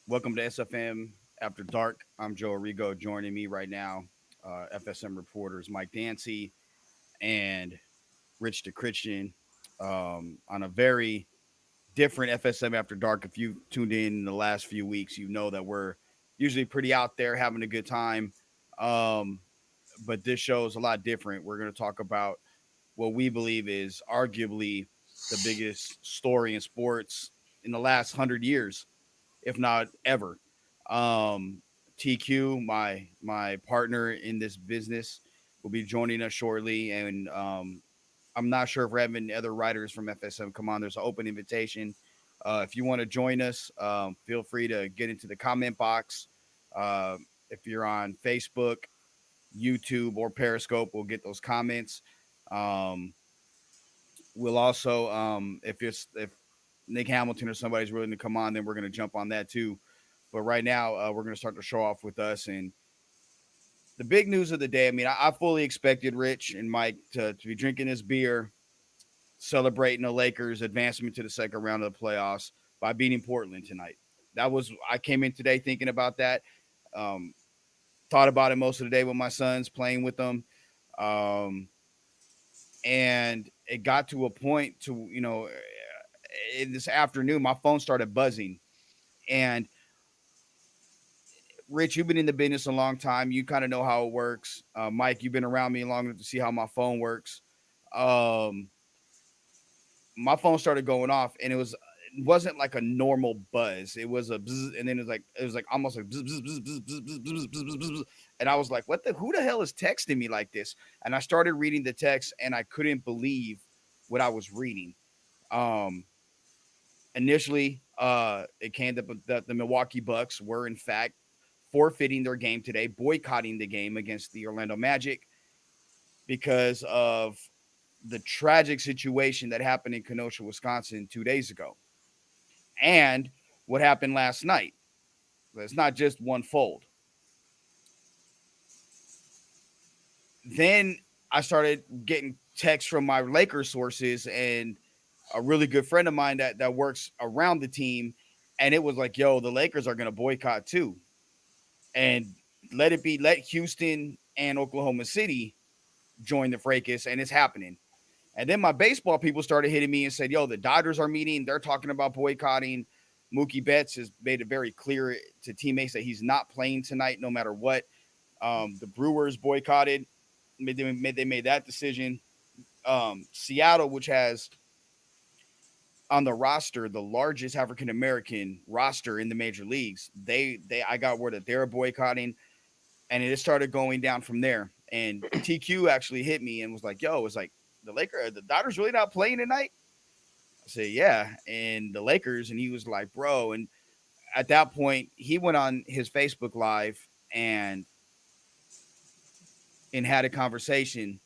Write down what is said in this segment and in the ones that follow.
Welcome to SFM After Dark. I'm Joe Arrigo. Joining me right now, FSM reporters Mike Dancy and Rich Decristan on a very different FSM After Dark. If you tuned in the last few weeks, you know that we're usually pretty out there having a good time. Um, but this show is a lot different. We're going to talk about what we believe is arguably the biggest story in sports in the last 100 years, if not ever. Um, TQ, my partner in this business, will be joining us shortly, and I'm not sure if we're having other writers from FSM come on. There's an open invitation. If you want to join us, feel free to get into the comment box. Uh, if you're on Facebook, YouTube, or Periscope, we'll get those comments. Um, we'll also, if Nick Hamilton or somebody's willing to come on, then we're going to jump on that too. But right now, we're going to start the show off with us. And the big news of the day, I mean, I fully expected Rich and Mike to be drinking this beer, celebrating the Lakers' advancement to the second round of the playoffs by beating Portland tonight. I came in today thinking about that. Um, Thought about it most of the day with my sons, playing with them. Um, and it got to a point in this afternoon, my phone started buzzing. And Rich, you've been in the business a long time. You kind of know how it works. Mike, you've been around me long enough to see how my phone works. Um, my phone started going off, and it wasn't like a normal buzz. It was a bzz, and then it was like almost like bzz, bzz, bzz, bzz, bzz, bzz, bzz, bzz, bzz. And I was like, who the hell is texting me like this? And I started reading the text, and I couldn't believe what I was reading. Um, Initially, it came that the Milwaukee Bucks were in fact forfeiting their game today, boycotting the game against the Orlando Magic because of the tragic situation that happened in Kenosha, Wisconsin 2 days ago. And what happened last night. It's not just one fold. Then I started getting texts from my Lakers sources and a really good friend of mine that works around the team. And it was like, yo, the Lakers are going to boycott too. And let Houston and Oklahoma City join the fracas, and it's happening. And then my baseball people started hitting me and said, yo, the Dodgers are meeting. They're talking about boycotting. Mookie Betts has made it very clear to teammates that he's not playing tonight no matter what. The Brewers boycotted. They made that decision. Seattle, which has on the roster the largest African American roster in the major leagues, I got word that they're boycotting, and it started going down from there. And TQ actually hit me and was like, "Yo, it's like the Dodgers really not playing tonight?" I said, "Yeah," and the Lakers, and he was like, "Bro," and at that point, he went on his Facebook Live and had a conversation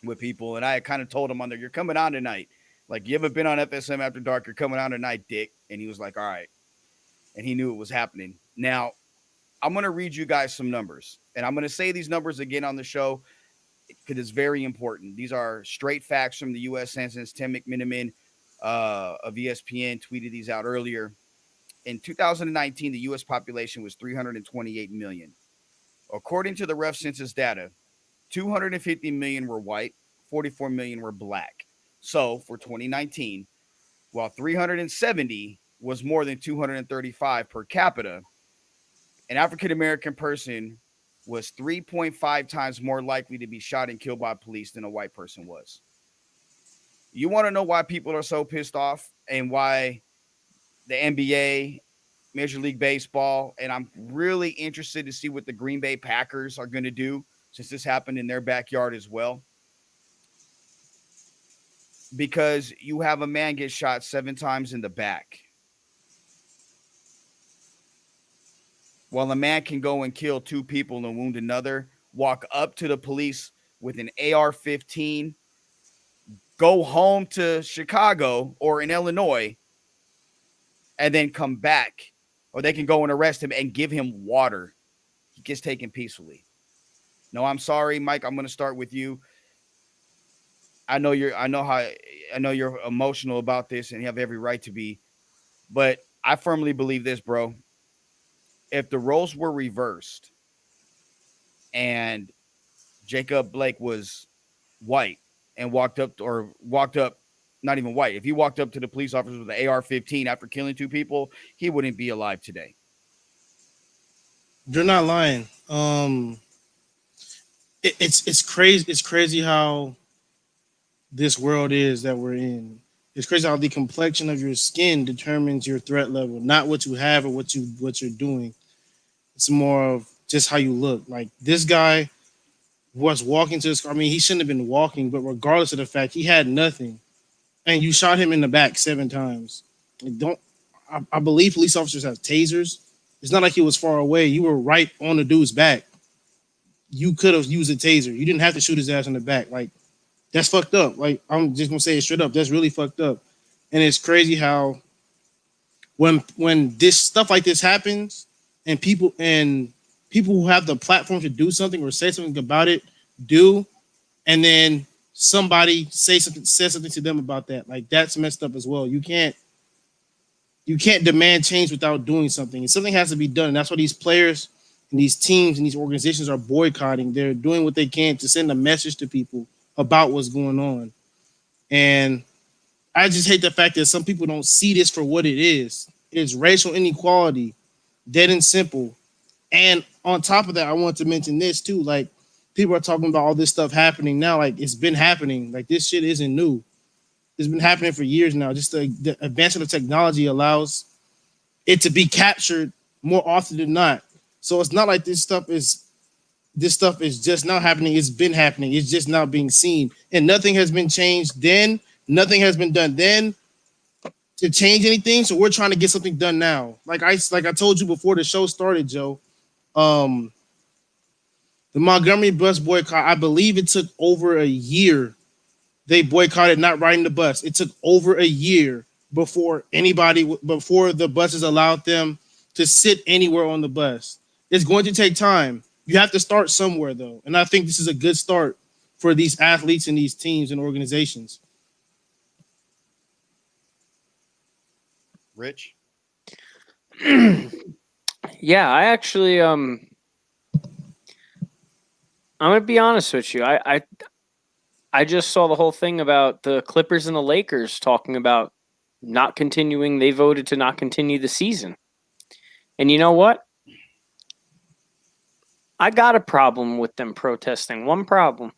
with people, and I kind of told him on there, "You're coming on tonight. Like, you haven't been on FSM After Dark. You're coming on tonight, Dick." And he was like, "All right," and he knew it was happening. Now, I'm going to read you guys some numbers, and I'm going to say these numbers again on the show because it's very important. These are straight facts from the U.S. Census. Tim McMiniman of ESPN tweeted these out earlier. In 2019, the U.S. population was 328 million. According to the Ref Census data, 250 million were white, 44 million were black. So for 2019, while 370 was more than 235 per capita, an African American person was 3.5 times more likely to be shot and killed by police than a white person was. You want to know why people are so pissed off and why the NBA, Major League Baseball, and I'm really interested to see what the Green Bay Packers are going to do since this happened in their backyard as well. Because you have a man get shot 7 times in the back, while a man can go and kill 2 people and wound another, walk up to the police with an AR-15, go home to Chicago or in Illinois, and then come back. Or they can go and arrest him and give him water. He gets taken peacefully. No, I'm sorry, Mike. I'm going to start with you. I know you're emotional about this and you have every right to be, but I firmly believe this, bro. if the roles were reversed and Jacob Blake was white and walked up, not even white, if he walked up to the police officers with an AR-15 after killing 2 people, he wouldn't be alive today. You're not lying. It's crazy. It's crazy how this world is that we're in. It's crazy how the complexion of your skin determines your threat level, not what you have or what you're doing. It's more of just how you look. Like this guy was walking to his car. I mean, he shouldn't have been walking, but regardless of the fact, he had nothing, and you shot him in the back 7 times. Like, don't I believe police officers have tasers. It's not like he was far away. You were right on the dude's back. You could have used a taser. You didn't have to shoot his ass in the back. Like that's fucked up. Like I'm just gonna say it straight up. That's really fucked up. And it's crazy how when this stuff like this happens and people who have the platform to do something or say something about it do, and then somebody says something to them about that. Like that's messed up as well. You can't demand change without doing something. And something has to be done. And that's why these players and these teams and these organizations are boycotting. They're doing what they can to send a message to people about what's going on. And I just hate the fact that some people don't see this for what it is. It's racial inequality, dead and simple. And on top of that, I want to mention this too. Like people are talking about all this stuff happening now. Like it's been happening. Like this shit isn't new. It's been happening for years now. Just the advancement of technology allows it to be captured more often than not. So it's not like this stuff is just now happening. It's been happening. It's just now being seen. And nothing has been changed then. Nothing has been done then to change anything. So we're trying to get something done now. Like I told you before the show started, Joe. Um, the Montgomery bus boycott, I believe it took over a year. They boycotted not riding the bus. It took over a year before the buses allowed them to sit anywhere on the bus. It's going to take time. You have to start somewhere though. And I think this is a good start for these athletes and these teams and organizations. Rich? Yeah, I actually I'm gonna be honest with you. I just saw the whole thing about the Clippers and the Lakers talking about not continuing. They voted to not continue the season. And you know what? I got a problem with them protesting. One problem.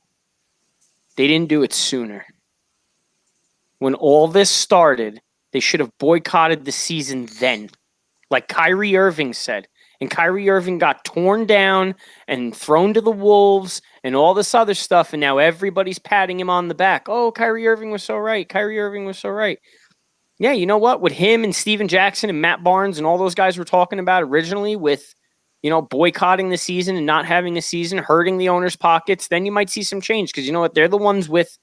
They didn't do it sooner. When all this started, they should have boycotted the season then. Like Kyrie Irving said. And Kyrie Irving got torn down and thrown to the wolves and all this other stuff. And now everybody's patting him on the back. Oh, Kyrie Irving was so right. Kyrie Irving was so right. Yeah, you know what? With him and Steven Jackson and Matt Barnes and all those guys were talking about originally with, boycotting the season and not having a season, hurting the owners' pockets, then you might see some change. Because you know what? They're the ones with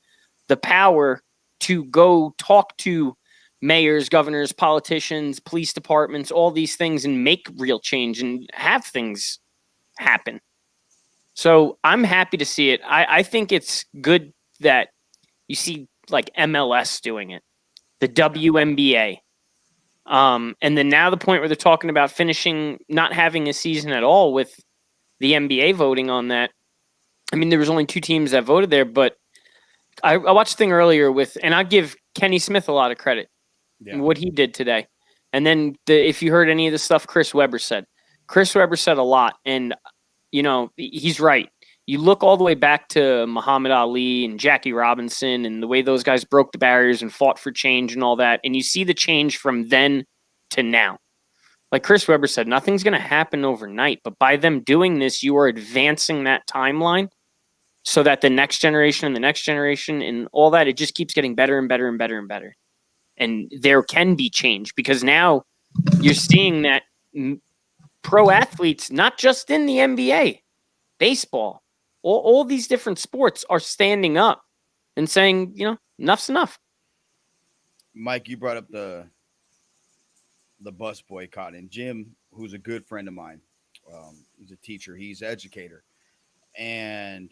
the power to go talk to mayors, governors, politicians, police departments, all these things and make real change and have things happen. So I'm happy to see it. I think it's good that you see like MLS doing it, the WNBA. And then now the point where they're talking about not having a season at all with the NBA voting on that. I mean, there was only 2 teams that voted there, but I watched the thing earlier and I give Kenny Smith a lot of credit. Yeah. What he did today. And then if you heard any of the stuff Chris Webber said a lot. And, he's right. You look all the way back to Muhammad Ali and Jackie Robinson and the way those guys broke the barriers and fought for change and all that. And you see the change from then to now. Like Chris Webber said, nothing's going to happen overnight. But by them doing this, you are advancing that timeline so that the next generation and the next generation and all that, it just keeps getting better and better and better and better. And there can be change because now you're seeing that pro athletes, not just in the NBA, baseball, all these different sports are standing up and saying, enough's enough. Mike, you brought up the bus boycott, and Jim, who's a good friend of mine, he's a teacher, he's an educator, and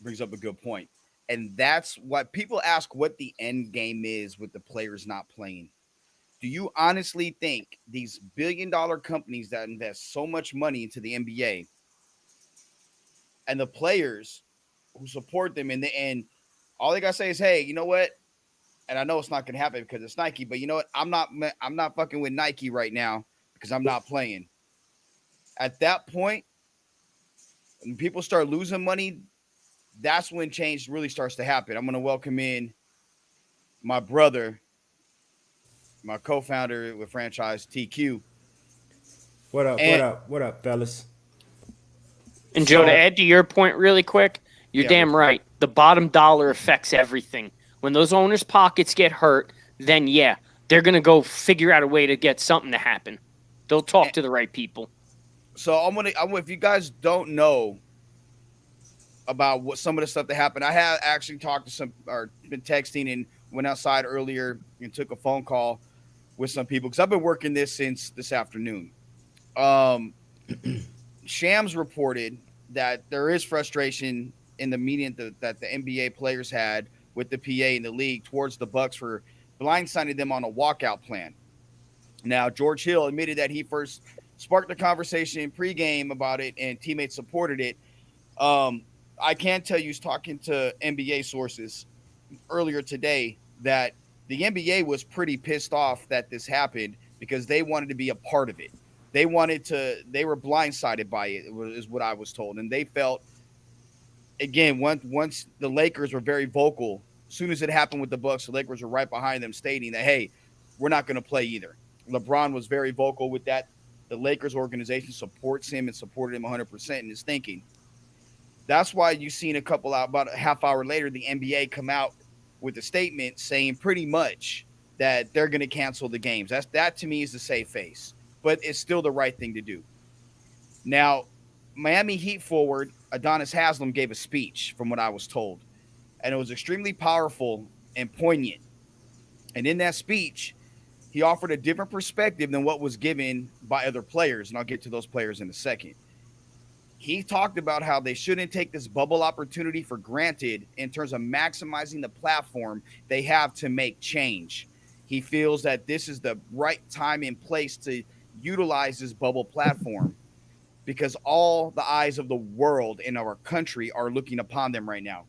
brings up a good point. And that's what people ask what the end game is with the players not playing. Do you honestly think these billion-dollar companies that invest so much money into the NBA and the players who support them in the end, all they gotta say is, "Hey, you know what?" And I know it's not gonna happen because it's Nike, but you know what? I'm not fucking with Nike right now because I'm not playing. At that point, when people start losing money, that's when change really starts to happen. I'm gonna welcome in my brother, my co-founder with franchise TQ. What up? What And up? What up, fellas? And Joe, to so, add to your point really quick, you're yeah, damn Rich. right. The bottom dollar affects everything. When those owners' pockets get hurt, then yeah, they're gonna go figure out a way to get something to happen. They'll talk And to the right people. so if you guys don't know about what some of the stuff that happened, I have actually talked to some or been texting and went outside earlier and took a phone call with some people because I've been working this since this afternoon. Um, Shams reported that there is frustration in the meeting that the NBA players had with the PA and the league towards the Bucks for blindsiding them on a walkout plan. Now, George Hill admitted that he first sparked the conversation pregame about it, and teammates supported it. Um, I can tell you, talking to NBA sources earlier today, that the NBA was pretty pissed off that this happened because they wanted to be a part of it. They were blindsided by it, is what I was told. And they felt, again, once the Lakers were very vocal, as soon as it happened with the Bucks, the Lakers were right behind them stating that, hey, we're not going to play either. LeBron was very vocal with that. The Lakers organization supports him and supported him 100% in his thinking. That's why you've seen about a half hour later, the NBA come out with a statement saying pretty much that they're going to cancel the games. That to me is the safe face, but it's still the right thing to do. Now, Miami Heat forward Adonis Haslam gave a speech, from what I was told, and it was extremely powerful and poignant. And in that speech, he offered a different perspective than what was given by other players, and I'll get to those players in a second. He talked about how they shouldn't take this bubble opportunity for granted in terms of maximizing the platform they have to make change. He feels that this is the right time and place to utilize this bubble platform because all the eyes of the world in our country are looking upon them right now.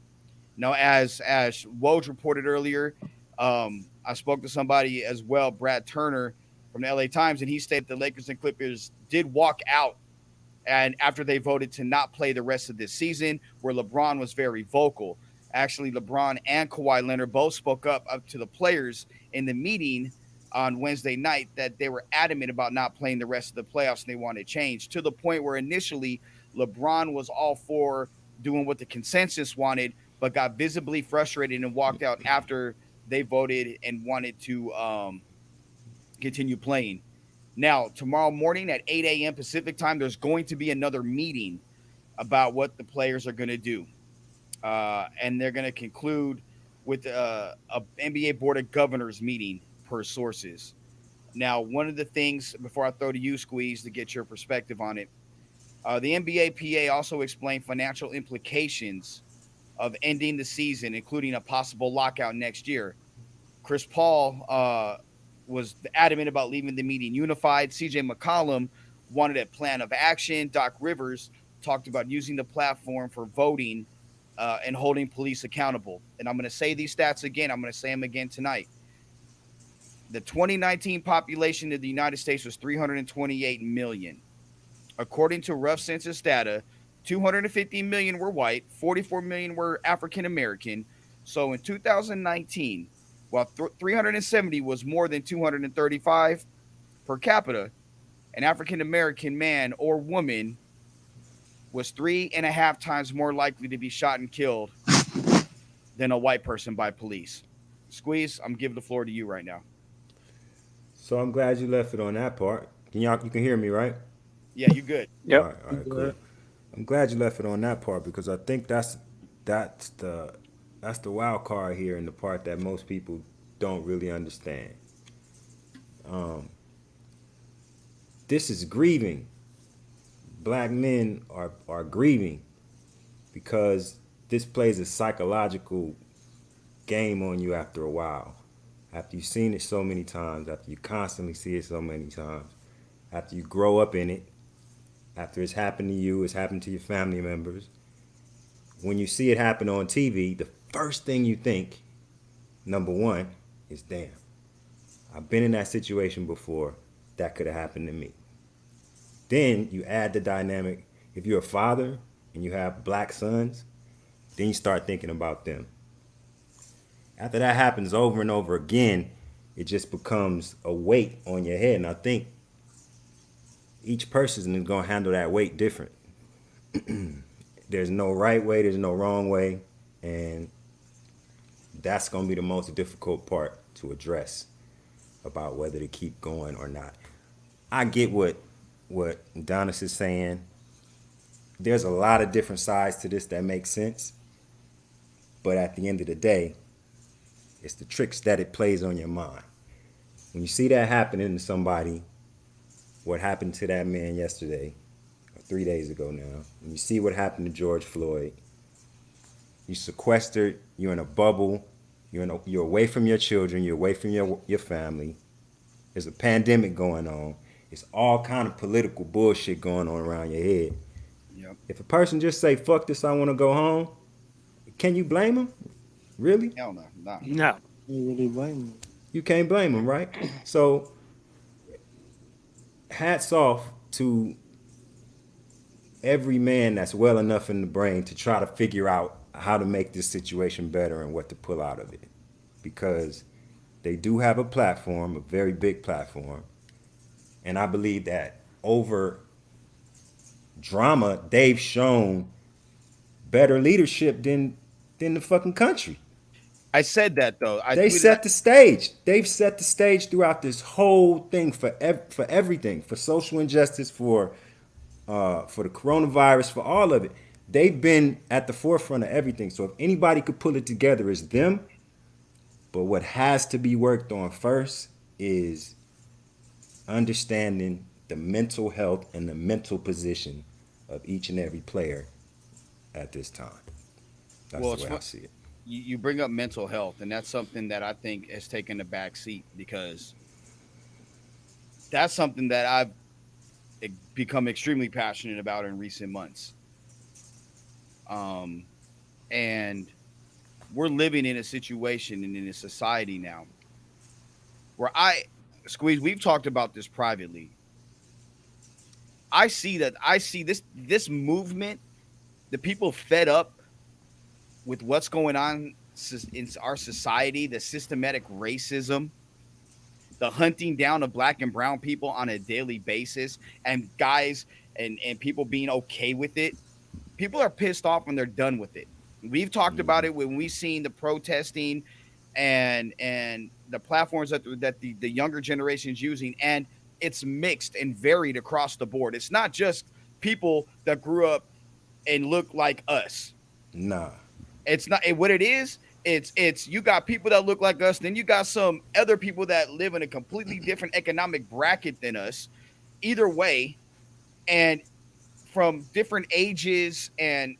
Now, as Woj reported earlier, I spoke to somebody as well, Brad Turner from the LA Times, and he stated the Lakers and Clippers did walk out and after they voted to not play the rest of this season, where LeBron was very vocal. Actually, LeBron and Kawhi Leonard both spoke up to the players in the meeting on Wednesday night that they were adamant about not playing the rest of the playoffs and they wanted change, to the point where initially LeBron was all for doing what the consensus wanted, but got visibly frustrated and walked out after they voted and wanted to continue playing. Now, tomorrow morning at 8 a.m. Pacific time, there's going to be another meeting about what the players are going to do. And they're going to conclude with a NBA Board of Governors meeting, per sources. Now, one of the things, before I throw to you, Squeeze, to get your perspective on it, the NBA PA also explained financial implications of ending the season, including a possible lockout next year. Chris Paul was adamant about leaving the meeting unified. CJ McCollum wanted a plan of action. Doc Rivers talked about using the platform for voting and holding police accountable. And I'm going to say these stats again. I'm going to say them again tonight. The 2019 population of the United States was 328 million. According to rough census data, 250 million were white, 44 million were African American. So in 2019, while 370 was more than 235 per capita, an African American man or woman was 3.5 times more likely to be shot and killed than a white person by police. Squeeze, I'm giving the floor to you right now. So I'm glad you left it on that part. You can hear me, right? Yeah, you good. Yep. All right, cool. I'm glad you left it on that part because I think that's the wild card here and the part that most people don't really understand. This is grieving. Black men are grieving because this plays a psychological game on you after a while. after you've seen it so many times, after you constantly see it so many times, after you grow up in it, after it's happened to you, it's happened to your family members, when you see it happen on TV, the first thing you think, number one, is damn, I've been in that situation before. That could have happened to me. Then you add the dynamic. If you're a father and you have black sons, then you start thinking about them. After that happens over and over again, it just becomes a weight on your head. And I think each person is going to handle that weight different. There's no right way, there's no wrong way. And that's going to be the most difficult part to address about whether to keep going or not. I get what Donis is saying. There's a lot of different sides to this that make sense. But at the end of the day, it's the tricks that it plays on your mind. When you see that happening to somebody, what happened to that man yesterday, or 3 days ago now, when you see what happened to George Floyd, you're sequestered, you're in a bubble, you're away from your children, you're away from your family. There's a pandemic going on. It's all kind of political bullshit going on around your head. Yep. If a person just say, fuck this, I want to go home, can you blame them? Really? Hell no. Nah. No. You really blame me. You can't blame them, right? So, hats off to every man that's well enough in the brain to try to figure out how to make this situation better and what to pull out of it. Because they do have a platform, a very big platform. And I believe that over drama, they've shown better leadership than the fucking country. I said that though. They set the stage. They've set the stage throughout this whole thing for everything, for social injustice, for the coronavirus, for all of it. They've been at the forefront of everything. So if anybody could pull it together, it's them. But what has to be worked on first is understanding the mental health and the mental position of each and every player at this time. That's the way I see it. You bring up mental health, and that's something that I think has taken a back seat because that's something that I've become extremely passionate about in recent months. And we're living in a situation and in a society now where Squeeze, we've talked about this privately. I see this movement, the people fed up with what's going on in our society, the systematic racism, the hunting down of black and brown people on a daily basis, and guys and people being okay with it. People are pissed off when they're done with it. We've talked about it when we've seen the protesting and the platforms that the younger generation is using, and it's mixed and varied across the board. It's not just people that grew up and look like us. Nah. It's not what it is. It's you got people that look like us, then you got some other people that live in a completely different economic bracket than us. Either way, and from different ages and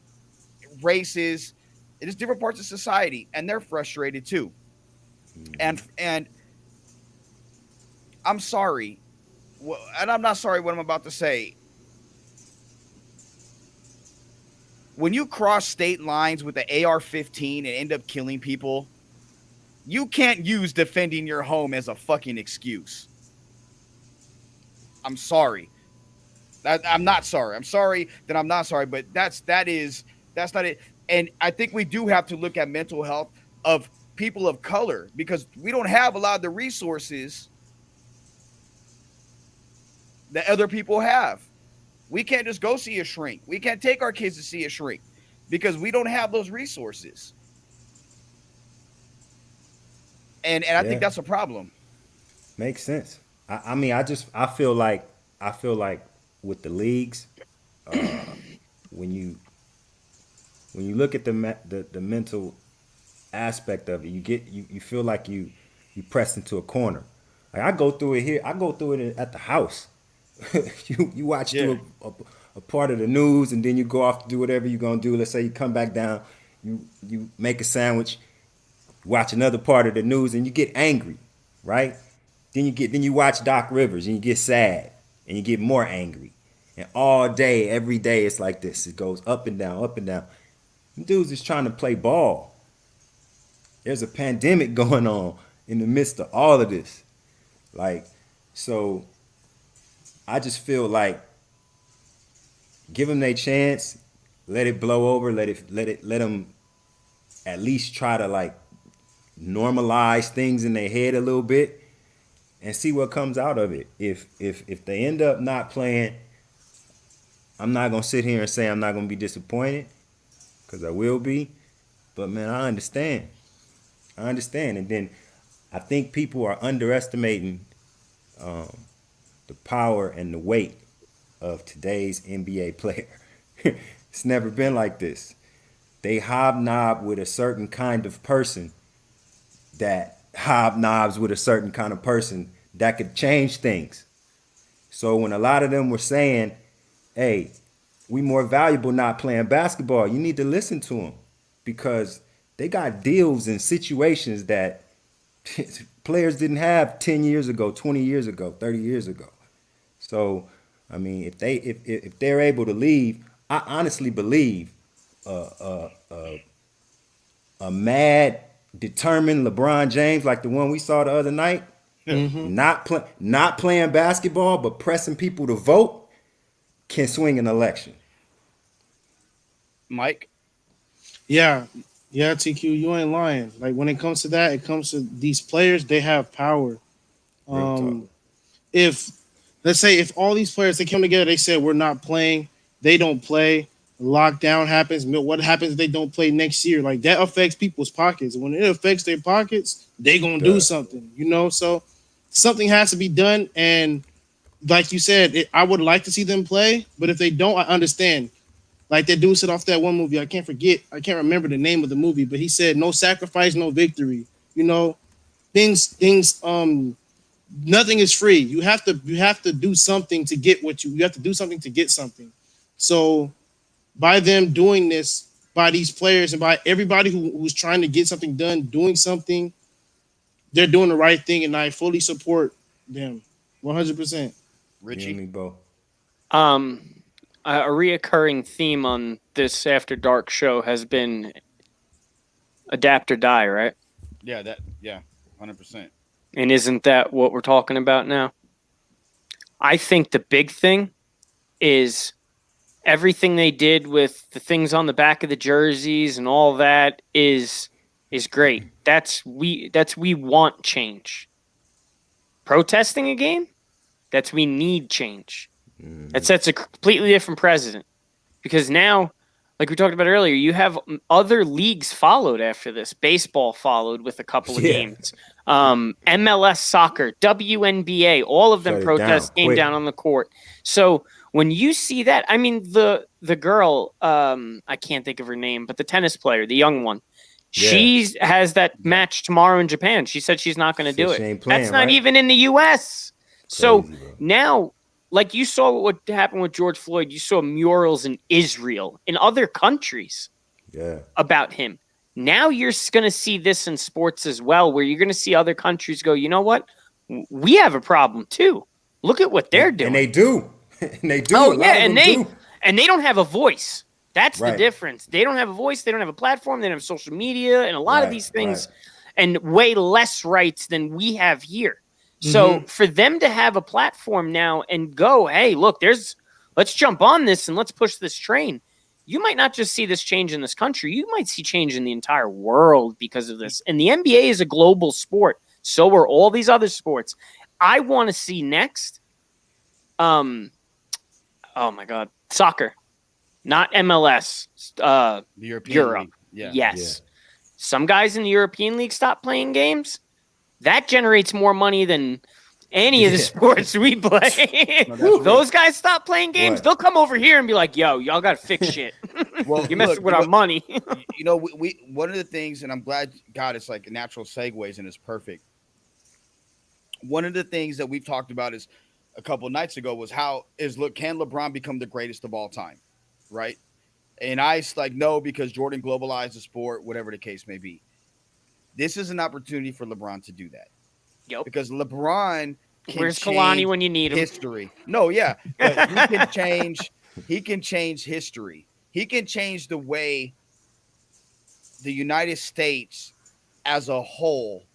races, it is different parts of society, and they're frustrated too. And I'm sorry, and I'm not sorry what I'm about to say. When you cross state lines with the AR-15 and end up killing people, you can't use defending your home as a fucking excuse. I'm sorry. I'm not sorry. I'm sorry that I'm not sorry, but that's not it. And I think we do have to look at mental health of people of color because we don't have a lot of the resources that other people have. We can't just go see a shrink. We can't take our kids to see a shrink because we don't have those resources. And I think that's a problem. Makes sense. I mean, I feel like with the leagues, when you look at the mental aspect of it, you feel like you press into a corner. Like I go through it here. I go through it at the house. you watch through a part of the news, and then you go off to do whatever you're gonna do. Let's say you come back down, you make a sandwich, watch another part of the news, and you get angry. right? Then you watch Doc Rivers and you get sad and you get more angry. And all day, every day, it's like this. It goes up and down, up and down. Them dudes is trying to play ball. There's a pandemic going on in the midst of all of this. Like, so I just feel like give them their chance, let it blow over, let them at least try to like normalize things in their head a little bit and see what comes out of it. If they end up not playing, I'm not gonna sit here and say I'm not gonna be disappointed, because I will be. But man, I understand. And then I think people are underestimating the power and the weight of today's NBA player. It's never been like this. They hobnob with a certain kind of person that hobnobs with a certain kind of person that could change things. So when a lot of them were saying, hey, we more valuable not playing basketball, you need to listen to them, because they got deals in situations that players didn't have 10 years ago, 20 years ago, 30 years ago. So, I mean, if they're able to leave, I honestly believe a mad, determined LeBron James like the one we saw the other night, not playing basketball but pressing people to vote, can swing an election. Mike? Yeah, TQ, you ain't lying. Like when it comes to that, it comes to these players, they have power. If let's say if all these players they come together, they said we're not playing, they don't play, lockdown happens. What happens if they don't play next year? Like that affects people's pockets. When it affects their pockets, they gonna do something, you know. So something has to be done. And like you said, I would like to see them play, but if they don't, I understand. Like that dude said off that one movie, I can't remember the name of the movie, but he said, "No sacrifice, no victory." You know, things. Nothing is free. You have to do something to get you have to do something to get something. So by them doing this, by these players and by everybody who's trying to get something done, doing something, they're doing the right thing, and I fully support them 100%. Richie? Me, Bo. A reoccurring theme on this After Dark show has been adapt or die, right? Yeah, 100%. And isn't that what we're talking about now? I think the big thing is everything they did with the things on the back of the jerseys and all that is great. We want change. Protesting a game, we need change. That sets a completely different precedent, because now, like we talked about earlier, you have other leagues followed after this. Baseball followed with a couple of games. MLS soccer, WNBA, all of them protests came down on the court. So when you see that, I mean, the girl, I can't think of her name, but the tennis player, the young one, she has that match tomorrow in Japan. She said she's not going to do it. That's not even in the U.S. So now, like you saw what happened with George Floyd, you saw murals in Israel, in other countries about him. Now you're going to see this in sports as well, where you're going to see other countries go, you know what? We have a problem too. Look at what they're doing. And they do. And they do. Oh, yeah, and they don't have a voice. That's the difference. They don't have a voice. They don't have a platform. They don't have social media and a lot of these things, and way less rights than we have here. So for them to have a platform now and go, hey, look, let's jump on this and let's push this train. You might not just see this change in this country. You might see change in the entire world because of this. And the NBA is a global sport. So are all these other sports. I want to see next, oh my God, soccer, not MLS, The European Europe. League. Yes. Some guys in the European League stop playing games. That generates more money than any of the sports we play. Those guys stop playing games. They'll come over here and be like, yo, y'all got to fix shit. Well, you're messing with our money. We one of the things, and I'm glad, God, it's like natural segues and it's perfect. One of the things that we've talked about is a couple nights ago was can LeBron become the greatest of all time? Right. And I like, no, because Jordan globalized the sport, whatever the case may be. This is an opportunity for LeBron to do that. Yep. because LeBron can Where's change Kalani when you need him? history. No, yeah, but he can change. He can change history. He can change the way the United States as a whole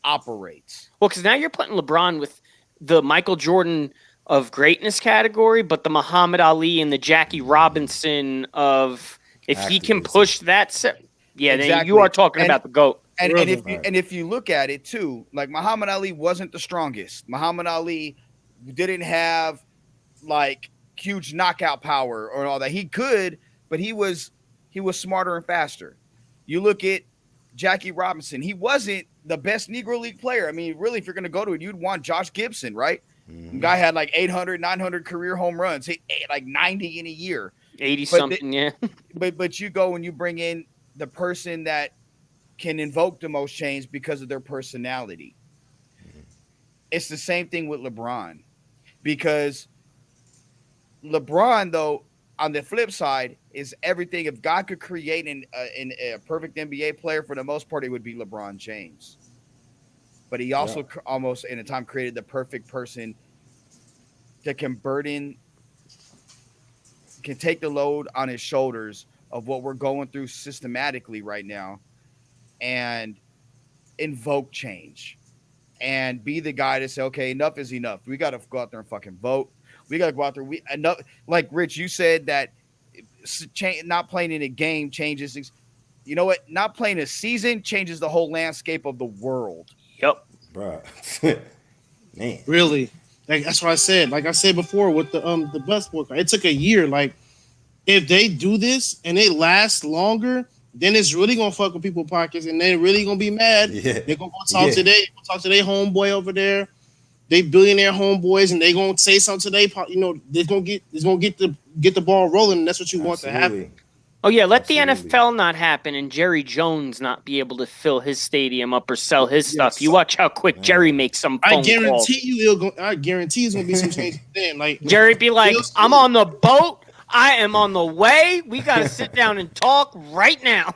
operates. Well, because now you're putting LeBron with the Michael Jordan of greatness category, but the Muhammad Ali and the Jackie Robinson of if he can Activism. push that, then you Exactly. are talking about the GOAT. And Brother. if you look at it too, like Muhammad Ali wasn't the strongest. Muhammad Ali didn't have like huge knockout power or all that. He could, but he was smarter and faster. You look at Jackie Robinson, he wasn't the best Negro League player. I mean, really, if you're going to go to it, you'd want Josh Gibson, right? The guy had like 800, 900 career home runs, hit like 90 in a year. 80 something, yeah. But you go and you bring in the person that can invoke the most change because of their personality. It's the same thing with LeBron, because LeBron, though, on the flip side, is everything. If God could create a perfect NBA player, for the most part, it would be LeBron James. But he also almost in a time created the perfect person that can take the load on his shoulders of what we're going through systematically right now and invoke change and be the guy to say, okay, enough is enough. We got to go out there and fucking vote. We got to go out there. Like Rich, you said that not playing in a game changes things. You know what? Not playing a season changes the whole landscape of the world. Yep. Bruh. Man. Really, like that's what I said. Like I said before with the bus boycott, it took a year. Like if they do this and it lasts longer, then it's really gonna fuck with people's pockets, and they're really gonna be mad. Yeah. They're gonna go talk to their homeboy over there, they billionaire homeboys, and they gonna say something to they're gonna get the ball rolling. And that's what you want to happen. Oh, yeah, let Absolutely. the NFL not happen and Jerry Jones not be able to fill his stadium up or sell his stuff. You watch how quick Jerry makes some phone I guarantee calls. I guarantee it's gonna be some change then. Like Jerry be like, I'm on the boat. I am on the way. We got to sit down and talk right now.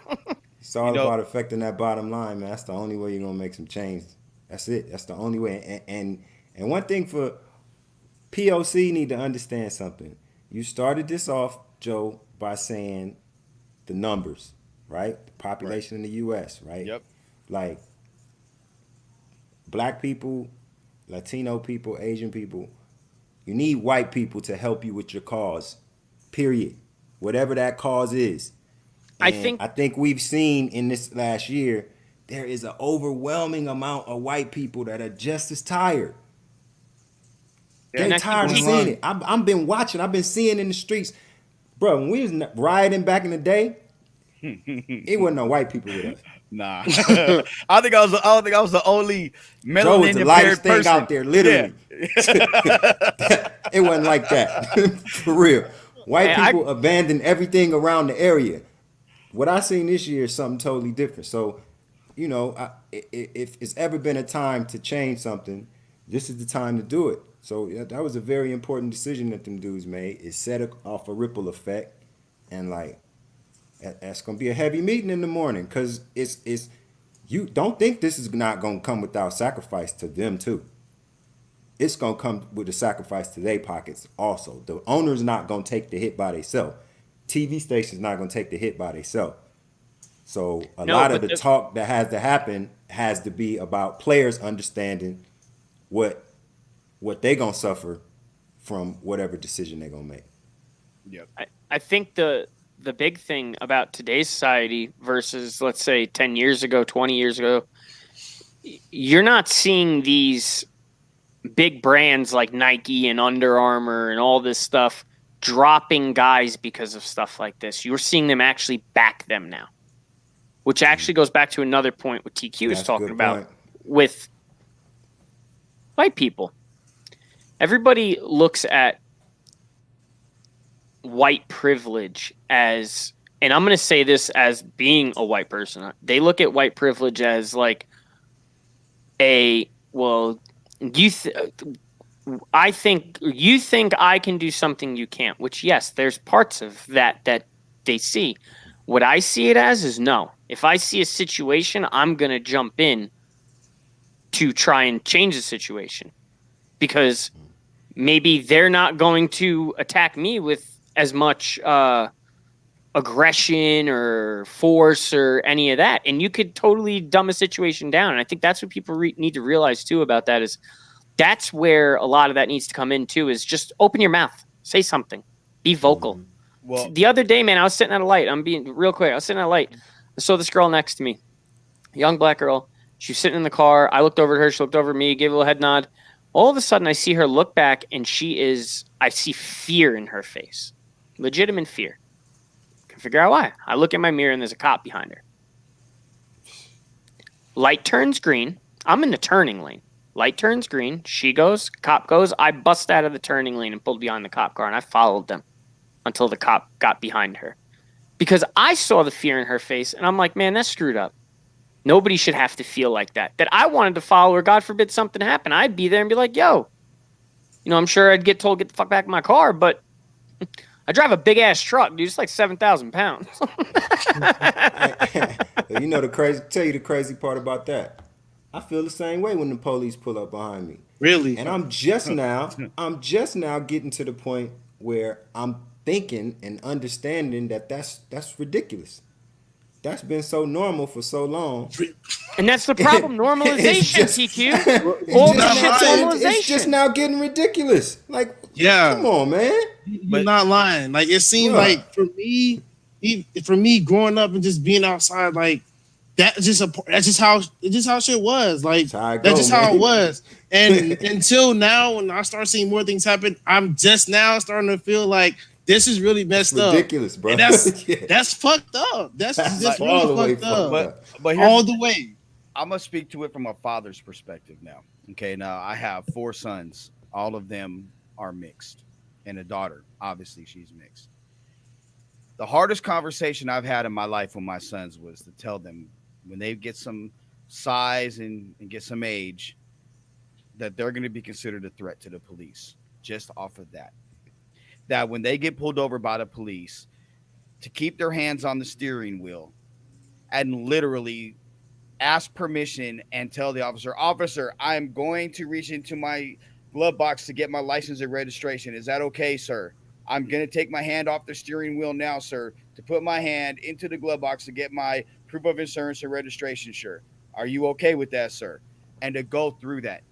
It's all about affecting that bottom line, man. That's the only way you're gonna make some change. That's it. That's the only way. And one thing for POC need to understand something. You started this off, Joe, by saying the numbers, right? The population in the U.S., right? Yep. Like black people, Latino people, Asian people, you need white people to help you with your cause, period. Whatever that cause is. And I think we've seen in this last year, there is an overwhelming amount of white people that are just as tired. They're tired of seeing it. I've been watching. I've been seeing in the streets. Bro, when we was rioting back in the day, it wasn't no white people with us. Nah, I think I was the only Joe was the lightest thing person out there, literally. Yeah. It wasn't like that, for real. White people abandoned everything around the area. What I seen this year is something totally different. So, if it's ever been a time to change something, this is the time to do it. So that was a very important decision that them dudes made. It set off a ripple effect, and like that's gonna be a heavy meeting in the morning because it's you don't think this is not gonna come without sacrifice to them too. It's gonna come with a sacrifice to their pockets also. The owner's not gonna take the hit by themselves. TV station's not gonna take the hit by themselves. So a lot of the talk that has to happen has to be about players understanding what they gonna suffer from whatever decision they're gonna make. Yep. I think the big thing about today's society versus, let's say, 10 years ago, 20 years ago, you're not seeing these big brands like Nike and Under Armour and all this stuff dropping guys because of stuff like this. You're seeing them actually back them now, which actually goes back to another point what TQ is talking about with white people. Everybody looks at white privilege as, and I'm going to say this as being a white person, they look at white privilege as like I think you think I can do something you can't, which yes, there's parts of that they see. What I see it as is no. If I see a situation, I'm going to jump in to try and change the situation, because maybe they're not going to attack me with as much aggression or force or any of that. And you could totally dumb a situation down. And I think that's what people need to realize too about that, is that's where a lot of that needs to come in too, is just open your mouth, say something, be vocal. Well, The other day, man, I was sitting at a light. I'm being real quick. I was sitting at a light. I saw this girl next to me, a young black girl. She was sitting in the car. I looked over at her. She looked over at me, gave a little head nod. All of a sudden, I see her look back, and I see fear in her face, legitimate fear. Can figure out why. I look in my mirror, and there's a cop behind her. Light turns green. I'm in the turning lane. Light turns green. She goes. Cop goes. I bust out of the turning lane and pulled behind the cop car, and I followed them until the cop got behind her. Because I saw the fear in her face, and I'm like, man, that's screwed up. Nobody should have to feel like that. That I wanted to follow her. God forbid something happened. I'd be there and be like, yo. I'm sure I'd get told, get the fuck back in my car, but I drive a big-ass truck, dude. It's like 7,000 pounds. Tell you the crazy part about that. I feel the same way when the police pull up behind me. Really? And I'm just now getting to the point where I'm thinking and understanding that that's ridiculous. That's been so normal for so long. And that's the problem. Normalization, TQ. All the shit's normalization. It's just now getting ridiculous. Like, yeah, come on, man. You're not lying. Like, it seemed like for me growing up and just being outside, like that's just how shit was. Like that's just how it was. And until now, when I start seeing more things happen, I'm just now starting to feel like this is really messed up. Ridiculous, bro. And that's fucked up. That's just really fucked up. But all the way. I'm gonna speak to it from a father's perspective now. Okay, now I have 4 sons. All of them are mixed, and a daughter. Obviously, she's mixed. The hardest conversation I've had in my life with my sons was to tell them when they get some size and get some age that they're going to be considered a threat to the police just off of that. That when they get pulled over by the police, to keep their hands on the steering wheel and literally ask permission and tell the officer, I'm going to reach into my glove box to get my license and registration. Is that okay, sir? I'm going to take my hand off the steering wheel now, sir, to put my hand into the glove box to get my proof of insurance and registration, sir. Are you okay with that, sir? And to go through that.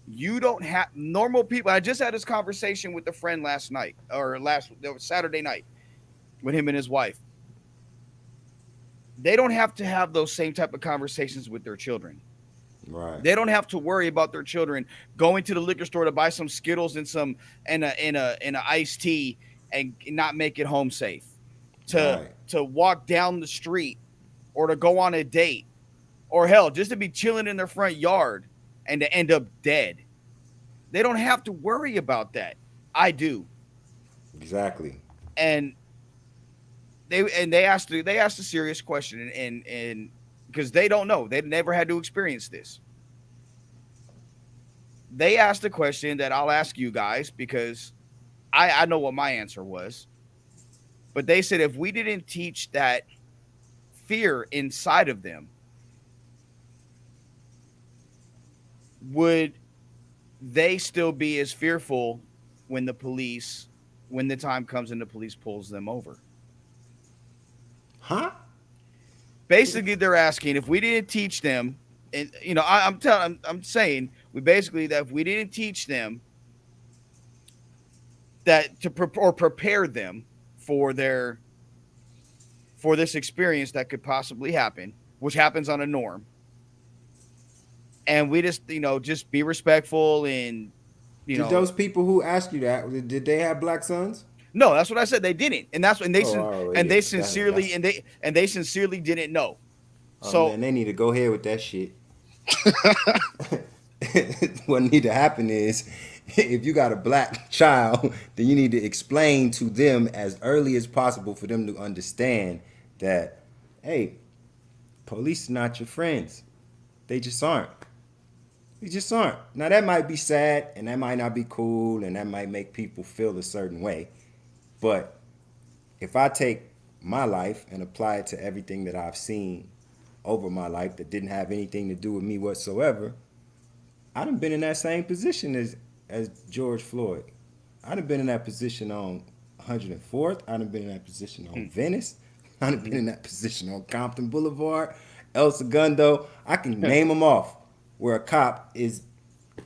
You don't have normal people. I just had this conversation with a friend last night or Saturday night with him and his wife. They don't have to have those same type of conversations with their children. Right. They don't have to worry about their children going to the liquor store to buy some Skittles and some and a iced tea and not make it home safe. To walk down the street or to go on a date or hell, just to be chilling in their front yard and to end up dead. They don't have to worry about that. I do. Exactly. And they asked a serious question and because they don't know. They've never had to experience this. They asked a question that I'll ask you guys because I know what my answer was. But they said if we didn't teach that fear inside of them, would they still be as fearful when the time comes and the police pulls them over? Huh? Basically, they're asking if we didn't teach them, and I'm saying that if we didn't teach them that prepare them for this experience that could possibly happen, which happens on a norm, and we just be respectful and did those people who asked you that, did they have black sons? No, that's what I said. They didn't, and that's when they they sincerely didn't know. So man, they need to go ahead with that shit. What need to happen is, if you got a black child, then you need to explain to them as early as possible for them to understand that, hey, police are not your friends. They just aren't. They just aren't. Now that might be sad, and that might not be cool, and that might make people feel a certain way. But if I take my life and apply it to everything that I've seen over my life that didn't have anything to do with me whatsoever, I done been in that same position as George Floyd. I done been in that position on 104th. I done been in that position on Venice. I done been in that position on Compton Boulevard, El Segundo. I can name them off where a cop is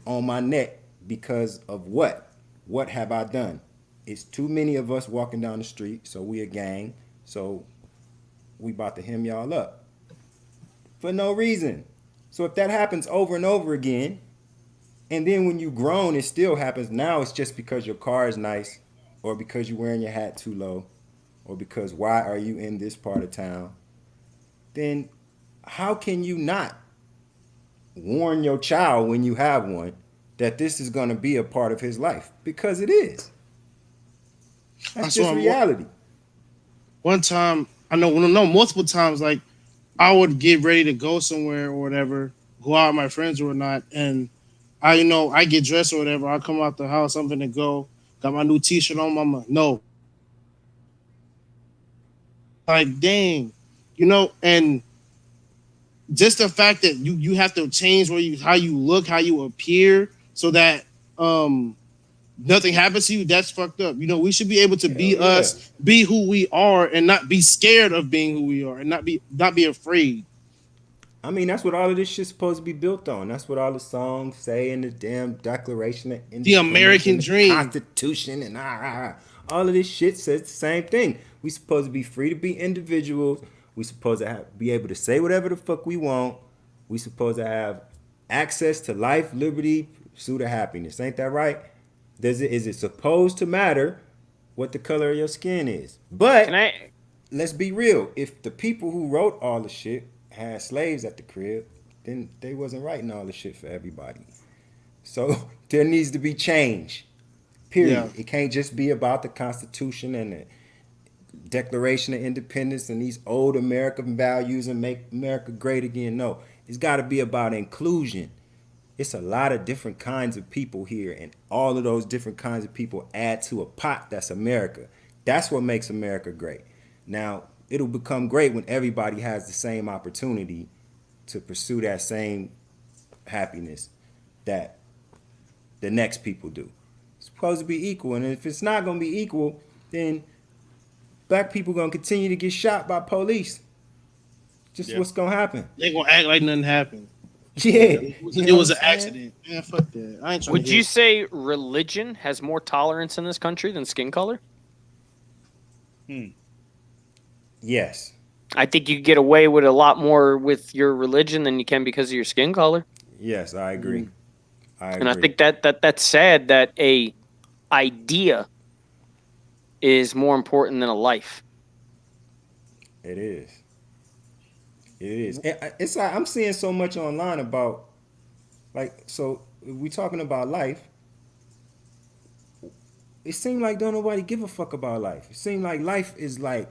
on my neck because of what? What have I done? It's too many of us walking down the street, so we a gang, so we about to hem y'all up for no reason. So if that happens over and over again, and then when you grown, it still happens. Now it's just because your car is nice, or because you're wearing your hat too low, or because why are you in this part of town? Then how can you not warn your child when you have one that this is going to be a part of his life? Because it is. That's just reality. One time, I know multiple times, like I would get ready to go somewhere or whatever, go out with my friends or whatnot, and I get dressed or whatever. I come out the house, I'm gonna go, got my new t-shirt on, mama. No. Like, dang, and just the fact that you have to change how you look, how you appear, so that nothing happens to you, that's fucked up. We should be able to be us, be who we are, and not be scared of being who we are, and not be afraid. I mean, that's what all of this shit's supposed to be built on. That's what all the songs say in the damn Declaration of Independence, the American dream, Constitution, and all of this shit says the same thing. We supposed to be free to be individuals. We supposed to be able to say whatever the fuck we want. We supposed to have access to life, liberty, pursuit of happiness. Ain't that right? Is it supposed to matter what the color of your skin is? But let's be real. If the people who wrote all the shit had slaves at the crib, then they wasn't writing all the shit for everybody. So there needs to be change. Period. Yeah. It can't just be about the Constitution and the Declaration of Independence and these old American values and make America great again. No, it's got to be about inclusion. It's a lot of different kinds of people here, and all of those different kinds of people add to a pot that's America. That's what makes America great. Now, it'll become great when everybody has the same opportunity to pursue that same happiness that the next people do. It's supposed to be equal, and if it's not going to be equal, then black people going to continue to get shot by police. Just what's going to happen. They're going to act like nothing happened. Yeah. It was an accident. Yeah, fuck that. I ain't trying Would you say religion has more tolerance in this country than skin color? Yes. I think you get away with a lot more with your religion than you can because of your skin color. Yes, I agree. And I think that's sad that a idea is more important than a life. It is. It is. It's like I'm seeing so much online about, like, so if we talking about life, it seems like don't nobody give a fuck about life. It seems like life is like,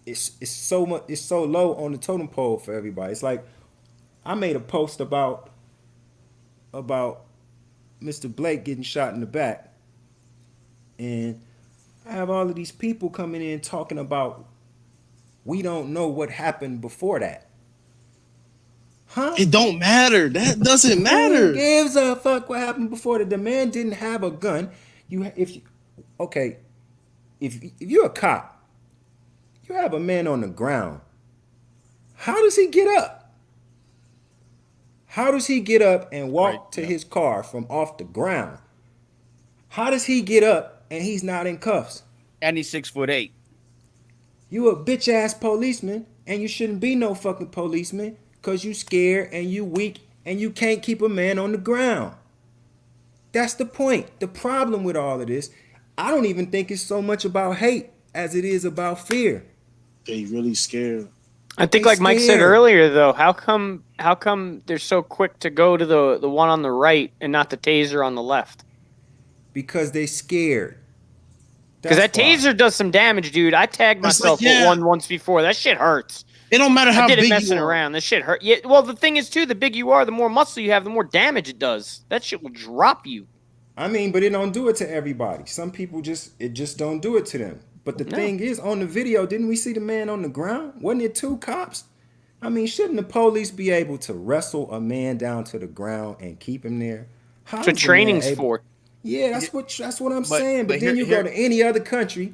it's so much, it's so low on the totem pole for everybody. It's like, I made a post about Mr. Blake getting shot in the back, and I have all of these people coming in talking about, we don't know what happened before that. Huh? It don't matter. That doesn't matter. Who gives a fuck what happened before that? The man didn't have a gun. If you're a cop, you have a man on the ground. How does he get up? How does he get up and walk to his car from off the ground? How does he get up and he's not in cuffs? And he's 6'8". You a bitch ass policeman, and you shouldn't be no fucking policeman because you scared and you weak and you can't keep a man on the ground. That's the point. The problem with all of this, I don't even think it's so much about hate as it is about fear. They really scared. I think, like Mike said earlier, though, how come they're so quick to go to the one on the right and not the taser on the left? Because they scared. Because that taser does some damage, dude. I tagged myself with one once before. That shit hurts. It don't matter how big you are. I did it messing around. That shit hurt. Yeah, well, the thing is, too, the big you are, the more muscle you have, the more damage it does. That shit will drop you. I mean, but it don't do it to everybody. Some people just don't do it to them. But the thing is, on the video, didn't we see the man on the ground? Wasn't it two cops? I mean, shouldn't the police be able to wrestle a man down to the ground and keep him there? How That's what is the man training's able? for. Yeah, Yeah, that's what I'm but saying. But then here you go here to any other country,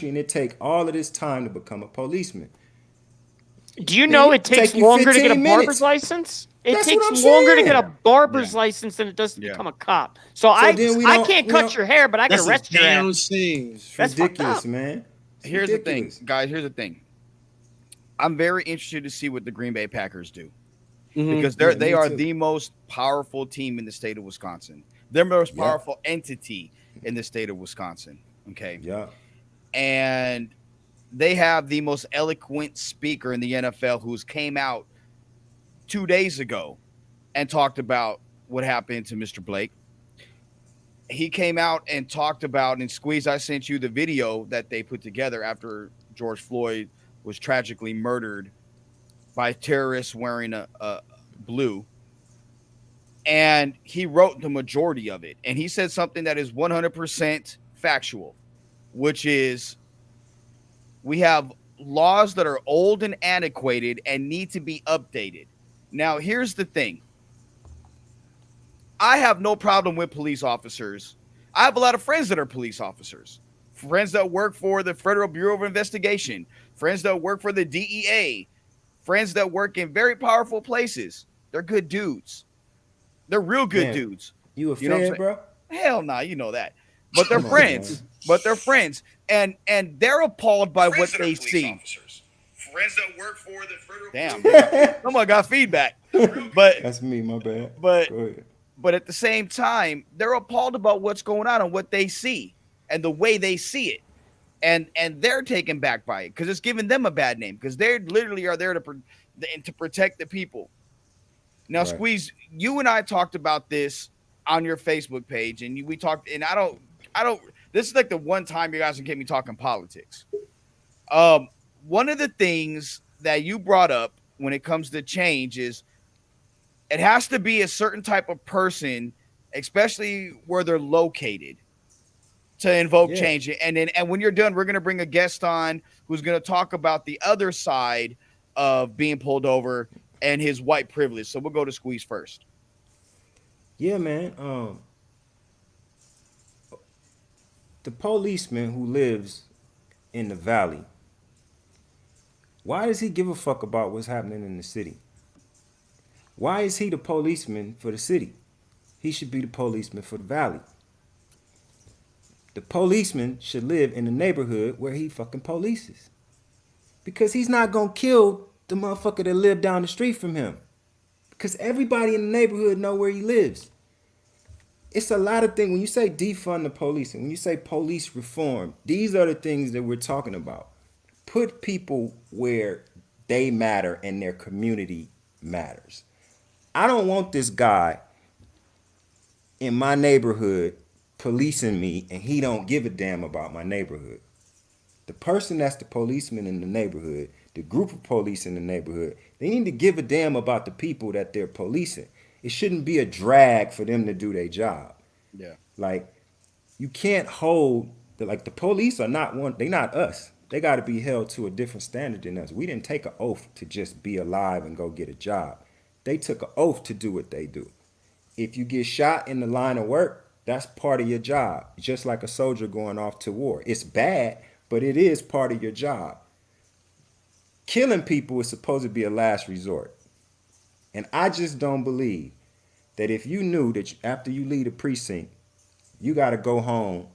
and it take all of this time to become a policeman. Do you Man, know it it takes take you longer to get a 15 barber's minutes. license? It That's what takes I'm longer to get saying. a barber's yeah, license than it does to yeah. become a cop. So So I then I can't cut your hair, but I can That's a arrest your ass. damn shame. It's That's fucked ridiculous, up. man. It's Here's the thing, ridiculous. guys. Here's the thing. I'm very interested to see what the Green Bay Packers do because Mm-hmm. they Me are too. the most powerful team in the state of Wisconsin. They're the most Yeah, powerful entity in the state of Wisconsin. Okay, yeah. and they have the most eloquent speaker in the NFL who's came out 2 days ago and talked about what happened to Mr. Blake. He came out and talked about, and Squeeze, I sent you the video that they put together after George Floyd was tragically murdered by terrorists wearing a blue. And he wrote the majority of it. And he said something that is 100% factual, which is we have laws that are old and antiquated and need to be updated. Now, here's the thing. I have no problem with police officers. I have a lot of friends that are police officers, friends that work for the Federal Bureau of Investigation, friends that work for the DEA, friends that work in very powerful places. They're good dudes. They're real good Man, dudes. you a You know what I'm fed, saying? bro? Hell nah, you know that. But they're Come on, friends. man. But they're friends. And they're appalled by what they see. Officers. Friends that work for the federal. Damn, someone got feedback. But That's me, my bad. but Go ahead. but at the same time, they're appalled about what's going on and what they see and the way they see it. And they're taken back by it because it's giving them a bad name because they literally are there to protect the people. Now, Right. Squeeze, you and I talked about this on your Facebook page, and we talked, and I don't. This is like the one time you guys can get me talking politics. One of the things that you brought up when it comes to change is it has to be a certain type of person, especially where they're located, to invoke Yeah. change. And when you're done, we're gonna bring a guest on who's gonna talk about the other side of being pulled over and his white privilege. So we'll go to Squeeze first. Yeah, man. The policeman who lives in the valley, why does he give a fuck about what's happening in the city? Why is he the policeman for the city? He should be the policeman for the valley. The policeman should live in the neighborhood where he fucking polices. Because he's not gonna kill the motherfucker that live down the street from him. Because everybody in the neighborhood know where he lives. It's a lot of things. When you say defund the police and when you say police reform, these are the things that we're talking about. Put people where they matter and their community matters. I don't want this guy in my neighborhood policing me and he don't give a damn about my neighborhood. The person that's the policeman in the neighborhood, the group of police in the neighborhood, they need to give a damn about the people that they're policing. It shouldn't be a drag for them to do their job. Yeah. Like, you can't hold the police are not one, they not us. They got to be held to a different standard than us. We didn't take an oath to just be alive and go get a job. They took an oath to do what they do. If you get shot in the line of work, that's part of your job. Just like a soldier going off to war. It's bad, but it is part of your job. Killing people is supposed to be a last resort. And I just don't believe that if you knew that after you leave the precinct, you got to go home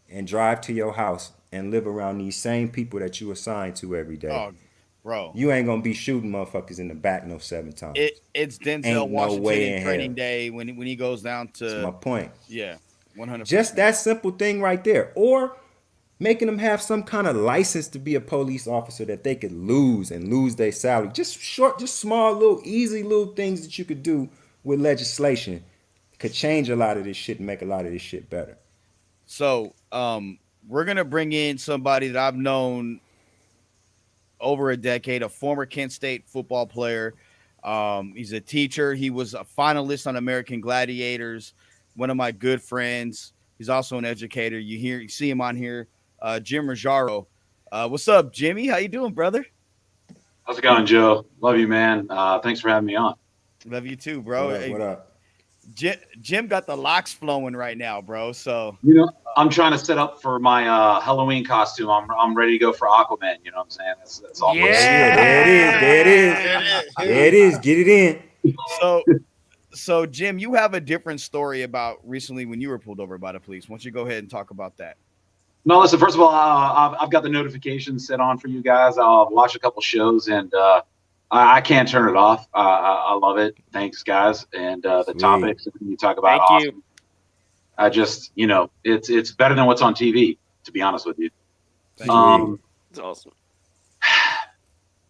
and drive to your house and live around these same people that you assigned to every day. Oh, bro. You ain't gonna be shooting motherfuckers in the back no 7 times. It's Denzel Ain't no Washington way in in Training hell. Day when he goes down That's my to point. 100. Just that simple thing right there. Or making them have some kind of license to be a police officer that they could lose and lose their salary. Just small little, easy little things that you could do with legislation could change a lot of this shit and make a lot of this shit better. So we're gonna bring in somebody that I've known over a decade, a former Kent State football player. He's a teacher. He was a finalist on American Gladiators. One of my good friends. He's also an educator. You see him on here, Jim Rajaro. What's up, Jimmy? How you doing, brother? How's it going, Joe? Love you, man. Thanks for having me on. Love you too, bro. What up? Hey, What up? Jim got the locks flowing right now, bro. So You know, I'm trying to set up for my Halloween costume. I'm ready to go for Aquaman. You know what I'm saying? That's all. Yeah. There it is. There it is. There it is. Get it in. so so Jim, you have a different story about recently when you were pulled over by the police. Why don't you go ahead and talk about that? No, listen. First of all, I've got the notifications set on for you guys. I'll watch a couple shows, and I can't turn it off. I love it. Thanks, guys. And the Sweet. topics that you talk about, Thank awesome. you. I just, it's better than what's on TV. To be honest with you. Thank Um, It's awesome.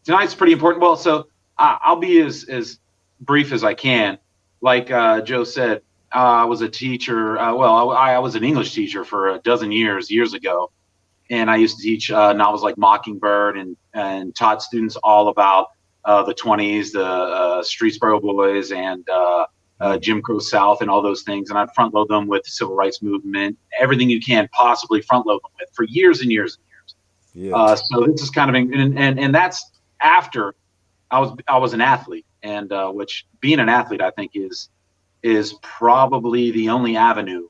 Tonight's pretty important. Well, so I'll be as brief as I can. Like Joe said, I was a teacher. I was an English teacher for a dozen years ago, and I used to teach novels like Mockingbird and taught students all about the 20s, the Streetsboro Boys, and Jim Crow South, and all those things. And I'd front load them with the civil rights movement, everything you can possibly front load them with for years and years and years. Yeah. So this is kind of and that's after I was an athlete, and which being an athlete I think is probably the only avenue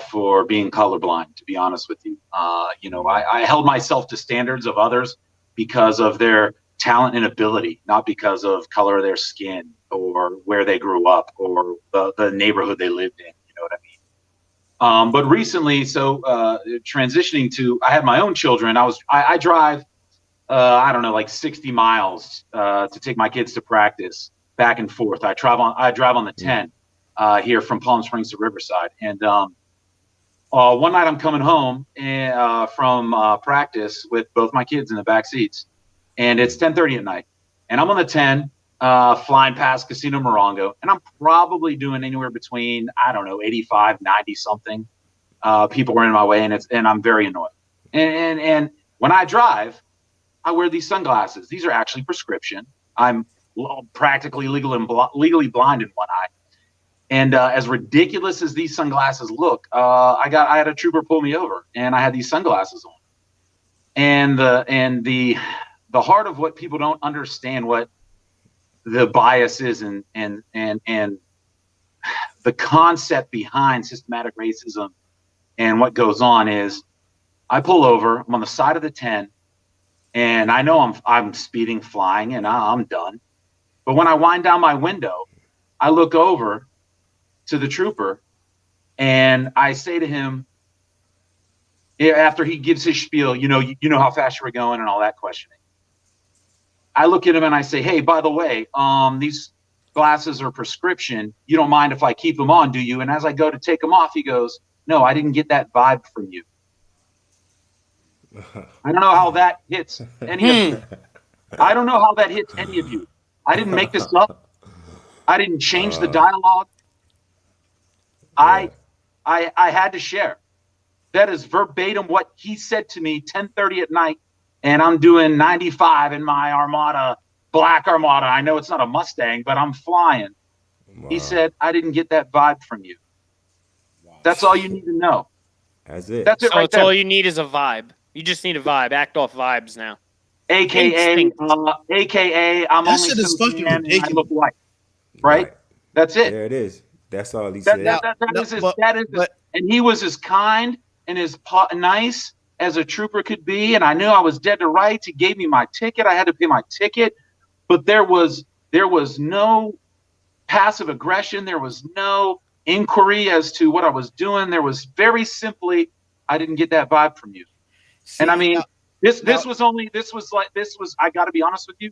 for being colorblind. To be honest with you, I held myself to standards of others because of their talent and ability, not because of color of their skin or where they grew up or the neighborhood they lived in. You know what I mean? But recently, so transitioning to, I had my own children. I drive, I don't know, like 60 miles to take my kids to practice back and forth. I drive on the 10 here from Palm Springs to Riverside. And one night I'm coming home from practice with both my kids in the back seats, and it's 10:30 at night, and I'm on the 10 flying past Casino Morongo, and I'm probably doing anywhere between, I don't know, 85, 90 something. People were in my way, and I'm very annoyed. And when I drive, I wear these sunglasses. These are actually prescription. I'm practically legally blind in one eye. And as ridiculous as these sunglasses look, I had a trooper pull me over, and I had these sunglasses on. And the heart of what people don't understand, what the bias is, and the concept behind systematic racism and what goes on is, I pull over, I'm on the side of the 10, and I know I'm speeding, flying, and I'm done. But when I wind down my window, I look over to the trooper, and I say to him, after he gives his spiel, you know how fast you were going and all that questioning. I look at him and I say, hey, by the way, these glasses are prescription. You don't mind if I keep them on, do you? And as I go to take them off, he goes, no, I didn't get that vibe from you. I don't know how that hits any of you. I don't know how that hits any of you. I didn't make this up. I didn't change the dialogue. I had to share. That is verbatim what he said to me 10:30 at night, and I'm doing 95 in my Armada, black Armada. I know it's not a Mustang, but I'm flying. Wow. He said, I didn't get that vibe from you. Wow. That's all you need to know. That's it. That's it. So right it's there. all you need is a vibe. You just need a vibe. Act off vibes now. AKA, I'm That only shit is fucking ridiculous. I look white. Right? That's it. There it is. That's all he said. And he was as kind and as nice as a trooper could be. And I knew I was dead to rights. He gave me my ticket. I had to pay my ticket. But there was no passive aggression. There was no inquiry as to what I was doing. There was very simply, I didn't get that vibe from you. See, and I mean, this was, I got to be honest with you.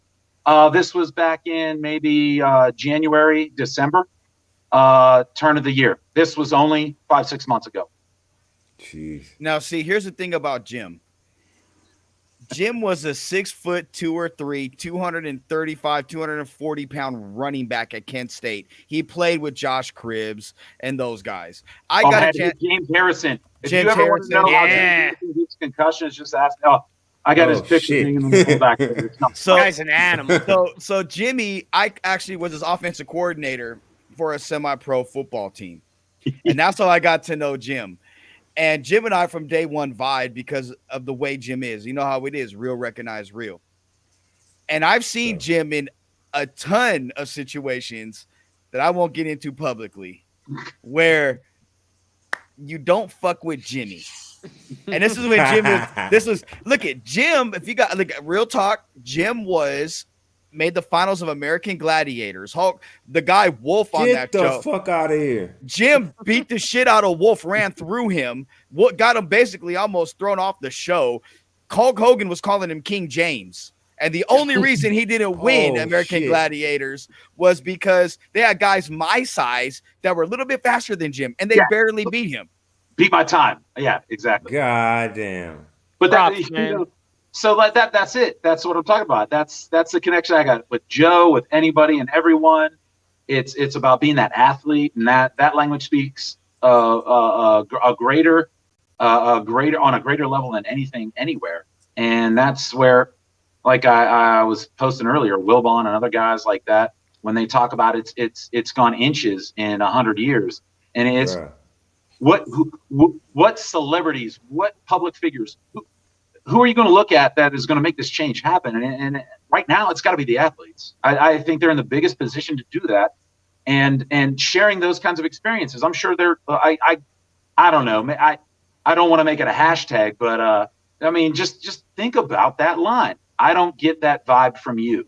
This was back in maybe January, December, turn of the year. This was only 5-6 months ago. Jeez. Now, see, here's the thing about Jim. Jim was a 6'2" or 3", 235, 240 pound running back at Kent State. He played with Josh Cribbs and those guys. I got a chance. James Harrison. If James you ever Harrison, want to know yeah. how James gets concussions, just ask. I got his picture hanging on the fullback. So, guy's an animal. So Jimmy, I actually was his offensive coordinator for a semi-pro football team, and that's how I got to know Jim. And Jim and I from day one vibed because of the way Jim is. You know how it is, real recognize real. And I've seen So. Jim in a ton of situations that I won't get into publicly where you don't fuck with Jimmy. And this is when Jim look at Jim. If you got real talk, Jim made the finals of American Gladiators. Hulk, the guy Wolf on Get that the show. fuck out of here. Jim beat the shit out of Wolf, ran through him, what got him basically almost thrown off the show. Hulk Hogan was calling him King James. And the only reason he didn't win American Gladiators was because they had guys my size that were a little bit faster than Jim, and they barely beat him. Beat my time. Yeah, exactly. God damn. But so like that's it. That's what I'm talking about. That's the connection I got with Joe, with anybody and everyone. It's about being that athlete, and that language speaks a greater on a greater level than anything anywhere. And that's where, like I was posting earlier, Wilbon and other guys like that, when they talk about it's gone inches in 100 years, and it's what celebrities, what public figures, who are you going to look at that is going to make this change happen? And right now, it's got to be the athletes. I think they're in the biggest position to do that, and sharing those kinds of experiences. I'm sure they're. I don't know. I don't want to make it a hashtag, but I mean, just think about that line. I don't get that vibe from you.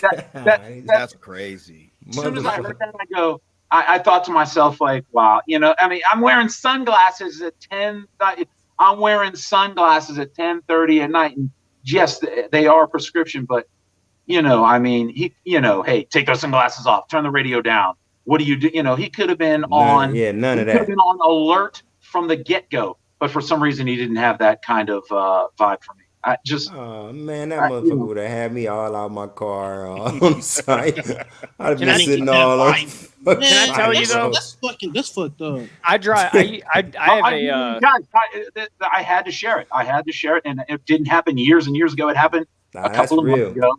That's crazy. As soon as I heard that, I go. I thought to myself, like, wow, I mean, I'm wearing sunglasses at 10. I'm wearing sunglasses at 10:30 at night, and yes, they are prescription, but I mean, hey, take those sunglasses off, turn the radio down. What do you do? He could have been none of that. He could have been on alert from the get-go, but for some reason, he didn't have that kind of vibe for me. Oh man, that motherfucker would have had me all out my car on site. I'd be sitting all on. Can I tell you though? That's fucked up. I drive. I had to share it. And it didn't happen years and years ago. It happened a couple of months ago.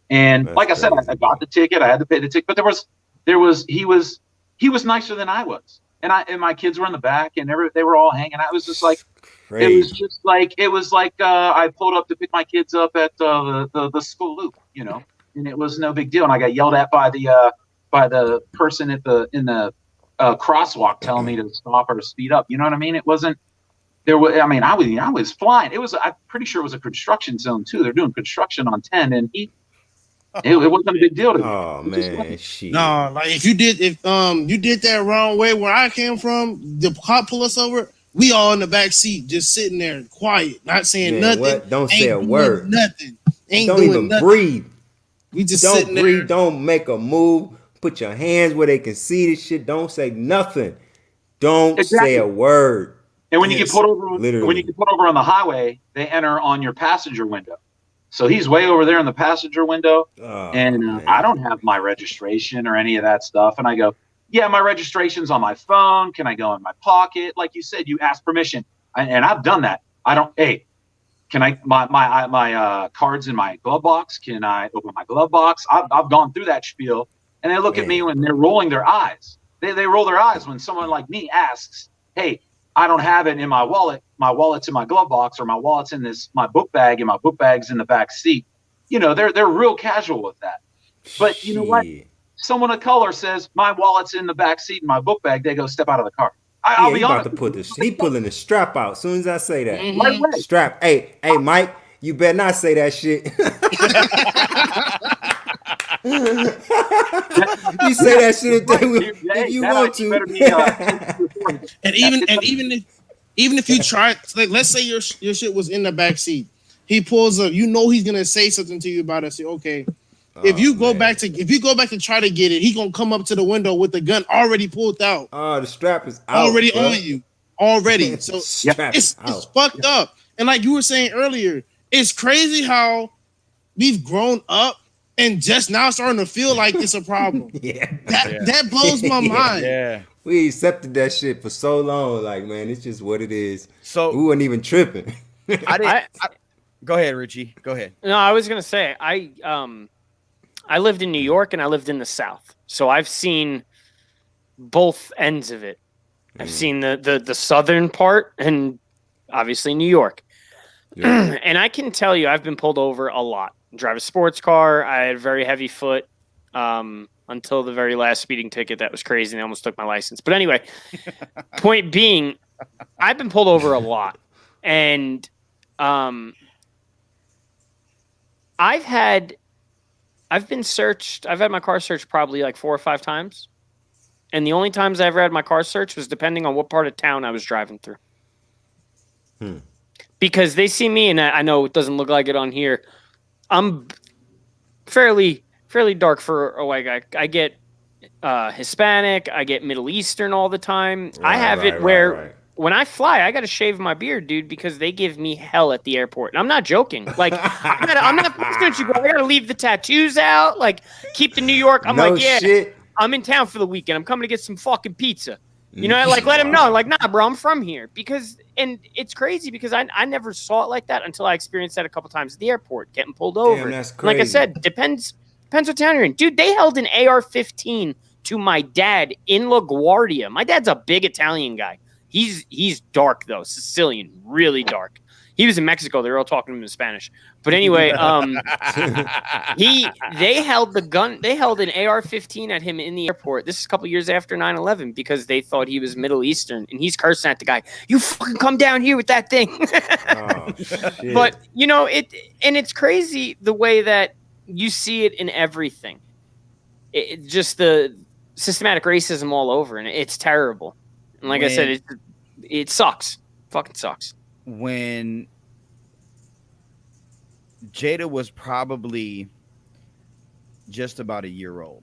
And like I said, I got the ticket. I had to pay the ticket. But he was nicer than I was. And my kids were in the back, and they were all hanging out. It was just like, it was like I pulled up to pick my kids up at the school loop, and it was no big deal. And I got yelled at by the person in the crosswalk telling me to stop or speed up. You know what I mean? It wasn't there. I was flying. I'm pretty sure it was a construction zone too. They're doing construction on 10, and it wasn't a big deal to me. Oh man, shit. No, like if you did that wrong way where I came from, the cop pull us over. We all in the back seat, just sitting there, quiet, not saying nothing. What? Don't say a word. Nothing. Don't even breathe. We just don't sitting breathe. there. Don't make a move. Put your hands where they can see this shit. Don't say nothing. Don't say a word. And when you get pulled over, on the highway, they enter on your passenger window. So he's way over there in the passenger window, and I don't have my registration or any of that stuff. And I go, yeah, my registration's on my phone. Can I go in my pocket? Like you said, you ask permission, and I've done that. I don't. Hey, can I? My cards in my glove box. Can I open my glove box? I've gone through that spiel, and they look at me when they're rolling their eyes. They roll their eyes when someone like me asks, "Hey, I don't have it in my wallet. My wallet's in my glove box, or my wallet's in my book bag, and my book bag's in the back seat." They're real casual with that. But you know what? Someone of color says my wallet's in the back seat and my book bag. They go, step out of the car. I'll be honest. He pulling the strap out as soon as I say that. Mm-hmm. Strap. Hey, Mike, you better not say that shit. You say that shit if you want to. And even if you try, like, let's say your shit was in the back seat, he pulls up. He's gonna say something to you about it. Say, okay. If you go back to try to get it, he gonna come up to the window with the gun already pulled out. Oh, the strap is out, already on you. Already. So it's fucked up. And like you were saying earlier, it's crazy how we've grown up and just now starting to feel like it's a problem. That blows my mind. Yeah. We accepted that shit for so long. Like, man, it's just what it is. So we wasn't even tripping. Go ahead, Richie. Go ahead. No, I was gonna say I lived in New York and I lived in the South. So I've seen both ends of it. I've seen the southern part and obviously New York. Yeah. And I can tell you I've been pulled over a lot. drive a sports car. I had a very heavy foot until the very last speeding ticket. That was crazy. And they almost took my license. But anyway, point being, I've been pulled over a lot. And I've been searched. I've had my car searched probably like 4 or 5 times. And the only times I ever had my car searched was depending on what part of town I was driving through. Because they see me, and I know it doesn't look like it on here. I'm fairly dark for a white guy. I get Hispanic. I get Middle Eastern all the time. I have it where when I fly, I got to shave my beard, dude, because they give me hell at the airport. And I'm not joking. Like, I'm not going to go. I got to leave the tattoos out. Like, keep the New York. I'm like, yeah, shit. I'm in town for the weekend. I'm coming to get some fucking pizza. You know, like, let him know. Like, nah, bro, I'm from here. And it's crazy because I never saw it like that until I experienced that a couple times at the airport, getting pulled over. Damn, that's crazy. Like I said, depends what town you're in. Dude, they held an AR-15 to my dad in LaGuardia. My dad's a big Italian guy. He's dark, though, Sicilian, really dark. He was in Mexico. They were all talking to him in Spanish. But anyway, they held an AR-15 at him in the airport. This is a couple years after 9/11 because they thought he was Middle Eastern, and he's cursing at the guy. You fucking come down here with that thing. But you know it's crazy the way that you see it in everything. It just the systematic racism all over, and it's terrible. And like I said, it sucks. Fucking sucks. When Jada was probably just about a year old,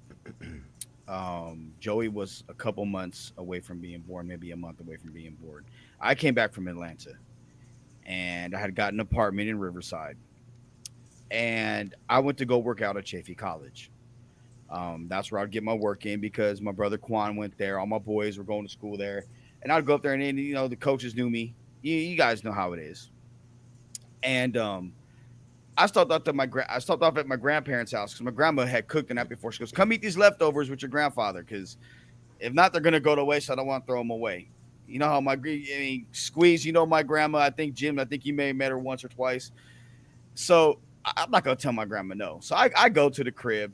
Joey was a couple months away from being born, maybe a month away from being born. I came back from Atlanta, and I had gotten an apartment in Riverside, and I went to go work out at Chaffey College. That's where I'd get my work in because my brother Quan went there. All my boys were going to school there, and I'd go up there, and you know the coaches knew me. You guys know how it is. And I stopped off at my grandparents' house because my grandma had cooked the night before. She goes, "Come eat these leftovers with your grandfather, because if not, they're gonna go to waste. So I don't want to throw them away." You know how Squeeze. You know my grandma. I think Jim. I think you may have met her once or twice. So I'm not gonna tell my grandma no. So I go to the crib,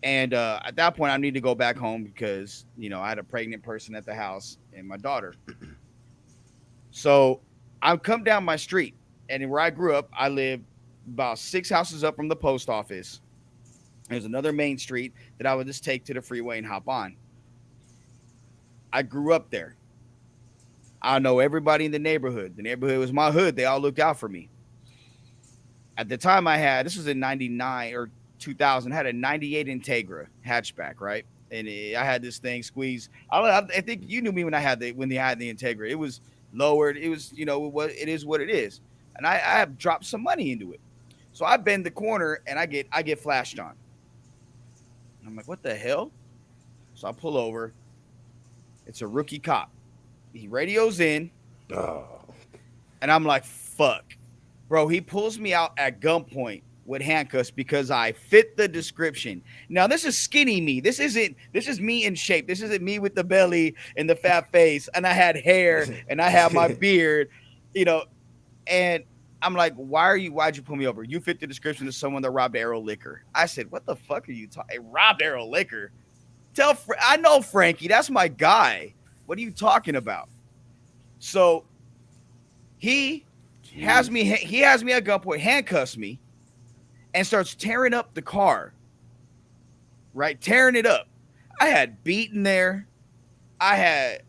and at that point I need to go back home because you know I had a pregnant person at the house and my daughter. So I come down my street, and where I grew up, I live about 6 houses up from the post office. There's another main street that I would just take to the freeway and hop on. I grew up there. I know everybody in the neighborhood. The neighborhood was my hood. They all looked out for me. At the time this was in 99 or 2000, I had a 98 Integra hatchback, right? And I had this thing, Squeeze. I think you knew me when they had the Integra. It was lowered. It was, you know, it is what it is. And I have dropped some money into it. So I bend the corner and I get flashed on. And I'm like, what the hell? So I pull over. It's a rookie cop. He radios in. And I'm like, fuck. Bro, he pulls me out at gunpoint with handcuffs because I fit the description. Now, this is skinny me. This is me in shape. This isn't me with the belly and the fat face. And I had hair and I had my beard, you know. And I'm like, why'd you pull me over? You fit the description of someone that robbed Arrow Liquor. I said, what the fuck are you talking? Robbed Arrow Liquor? I know Frankie. That's my guy. What are you talking about? So he has me at gunpoint, handcuffs me, and starts tearing up the car. Right? Tearing it up. I had beaten there. I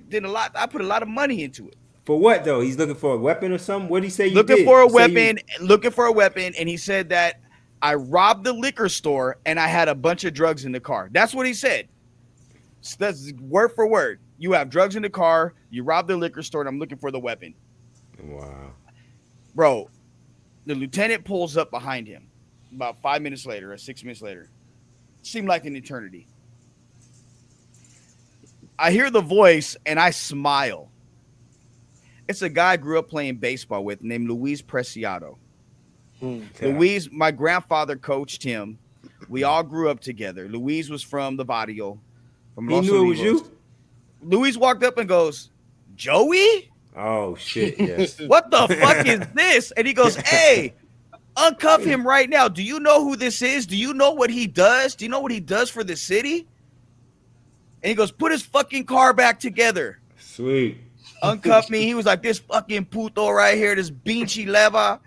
did a lot. I put a lot of money into it. For what though? He's looking for a weapon or something? What did he say you looking did? for a weapon, and he said that I robbed the liquor store and I had a bunch of drugs in the car. That's what he said. So that's word for word. You have drugs in the car, you robbed the liquor store, and I'm looking for the weapon. Wow. Bro, the lieutenant pulls up behind him about 5 minutes later or 6 minutes later. Seemed like an eternity. I hear the voice and I smile. It's a guy I grew up playing baseball with named Luis Preciado. Luis, my grandfather coached him. We all grew up together. Luis was from the barrio. He knew it was you? Luis walked up and goes, Joey? Oh, shit, yes. What the fuck is this? And he goes, hey, Uncuff him right now. Do you know who this is? Do you know what he does? Do you know what he does for the city? And he goes, put his fucking car back together. Sweet. Uncuff me. He was like, this fucking puto right here, this binchy leva.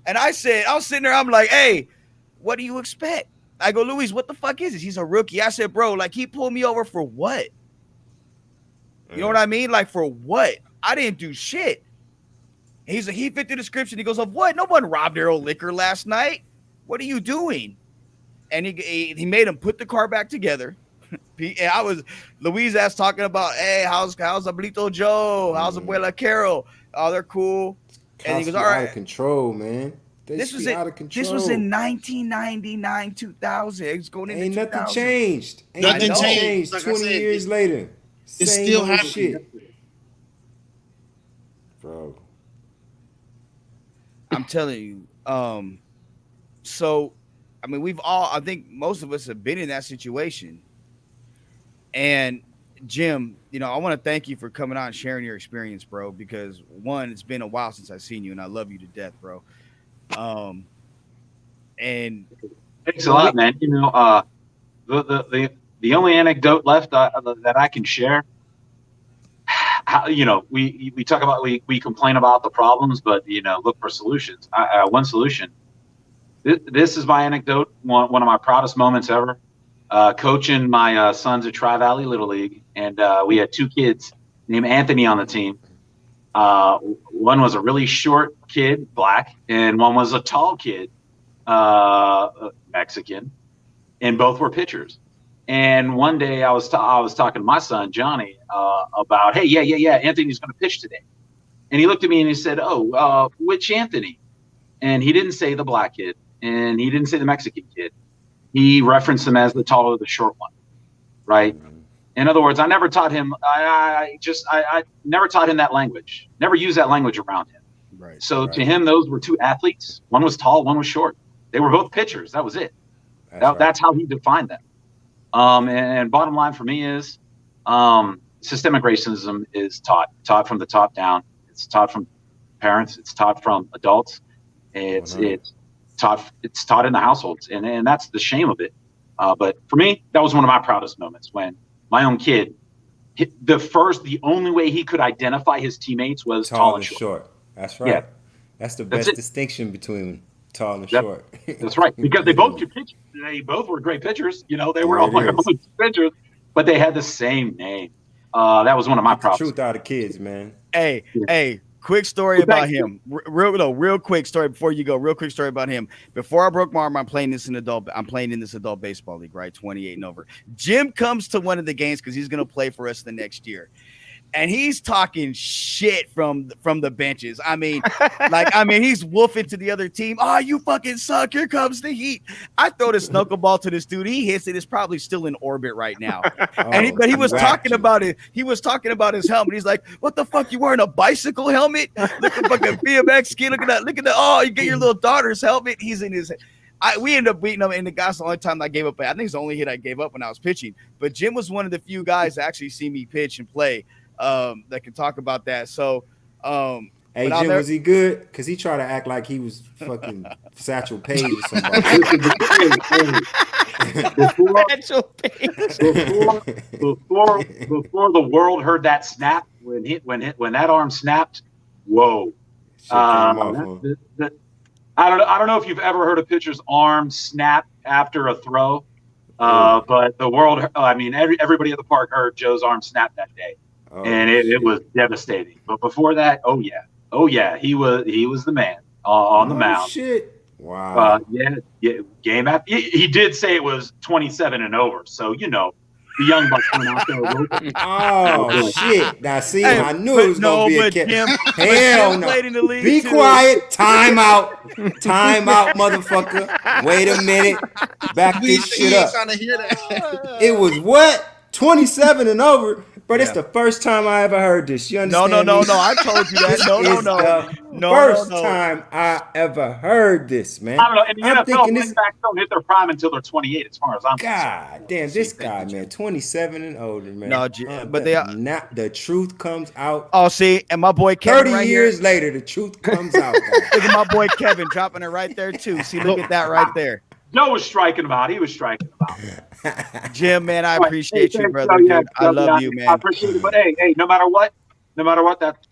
And I was sitting there, I'm like, hey, what do you expect? I go, Luis, what the fuck is this? He's a rookie. I said, bro, like, he pulled me over for what? You know what I mean? Like, for what? I didn't do shit. He's like, he fit the description. He goes, of what? No one robbed Arrow Liquor last night. What are you doing? And he made him put the car back together. And Louise asked talking about, hey, how's Abuelito Joe? How's Abuela Carol? Oh, they're cool. And he goes, all right. Out of control, man. This was in 1999, 2000. It's going into Ain't 2000. nothing changed. Nothing changed. Like 20 years later. It's Same still old happening. shit. Bro. I'm telling you. So, I mean, I think most of us have been in that situation. And Jim, you know, I want to thank you for coming on and sharing your experience, bro, because one, it's been a while since I've seen you and I love you to death, bro. And thanks a lot, man. You know, the only anecdote left that I can share, you know, we talk about, we complain about the problems, but, you know, look for solutions. One solution. This is my anecdote. One of my proudest moments ever. Coaching my sons at Tri-Valley Little League, and we had two kids named Anthony on the team. One was a really short kid, black, and one was a tall kid, Mexican, and both were pitchers. And one day I was talking to my son Johnny about, hey, yeah, Anthony's going to pitch today. And he looked at me and he said, oh, which Anthony? And he didn't say the black kid, and he didn't say the Mexican kid. He referenced him as the taller, the short one, right? In other words, I never taught him. I never taught him that language. Never used that language around him. right. So to him, those were two athletes. One was tall, one was short. They were both pitchers. That was it. That's how he defined them. And bottom line for me is, systemic racism is taught from the top down. It's taught from parents. It's taught from adults. It's taught in the households, and that's the shame of it. But for me, that was one of my proudest moments when my own kid, the only way he could identify his teammates was tall and short. That's right. Yeah. That's the best distinction between tall and short. That's right, because they both could pitch. They both were great pitchers. You know, they were all pitchers, but they had the same name. That was one of my proudest. Truth out of kids, man. Hey. Quick story about him. Real quick story before you go. Real quick story about him. Before I broke my arm, I'm playing in this adult baseball league, right? 28 and over. Jim comes to one of the games because he's gonna play for us the next year. And he's talking shit from the benches. I mean, he's woofing to the other team. Oh, you fucking suck. Here comes the heat. I throw the snooker ball to this dude. He hits it. It's probably still in orbit right now. But he was talking about it. He was talking about his helmet. He's like, what the fuck? You wearing a bicycle helmet? Look at fucking BMX ski. Look at that. Look at that. Oh, you get your little daughter's helmet. He's in his. We ended up beating him, and that's the only time I gave up. I think it's the only hit I gave up when I was pitching. But Jim was one of the few guys to actually see me pitch and play. That can talk about that. So, hey, Jim, was he good? Because he tried to act like he was fucking Satchel Paige or somebody. Before the world heard that snap, when that arm snapped, whoa! I don't know if you've ever heard a pitcher's arm snap after a throw, but the world. I mean, everybody at the park heard Joe's arm snap that day. And it was devastating. But before that, oh yeah, he was the man on the mound. Shit! Wow. Game after he did say it was 27 and over. So you know, the young bucks went out there. Oh shit! Now see, I knew it was gonna be a kid. Hell no! Be quiet. Time out, motherfucker. Wait a minute. Back this shit up. It was what? 27 and over. But it's the first time I ever heard this. You understand? No. I told you that. No. First time I ever heard this, man. I don't know. In the I'm NFL, thinking running this. backs don't hit their prime until they're 28, as far as I'm concerned. God damn, this guy, man, 27 and older, man. No, but they are not the truth comes out. Oh, see, and my boy Kevin 30 right years here. later, the truth comes out. Look at my boy Kevin dropping it right there too. See, look at that right there. Joe was striking him out. He was striking him out. Jim, man, I appreciate you, brother. Yeah, Dude. I love you, man. I appreciate it. But hey, no matter what,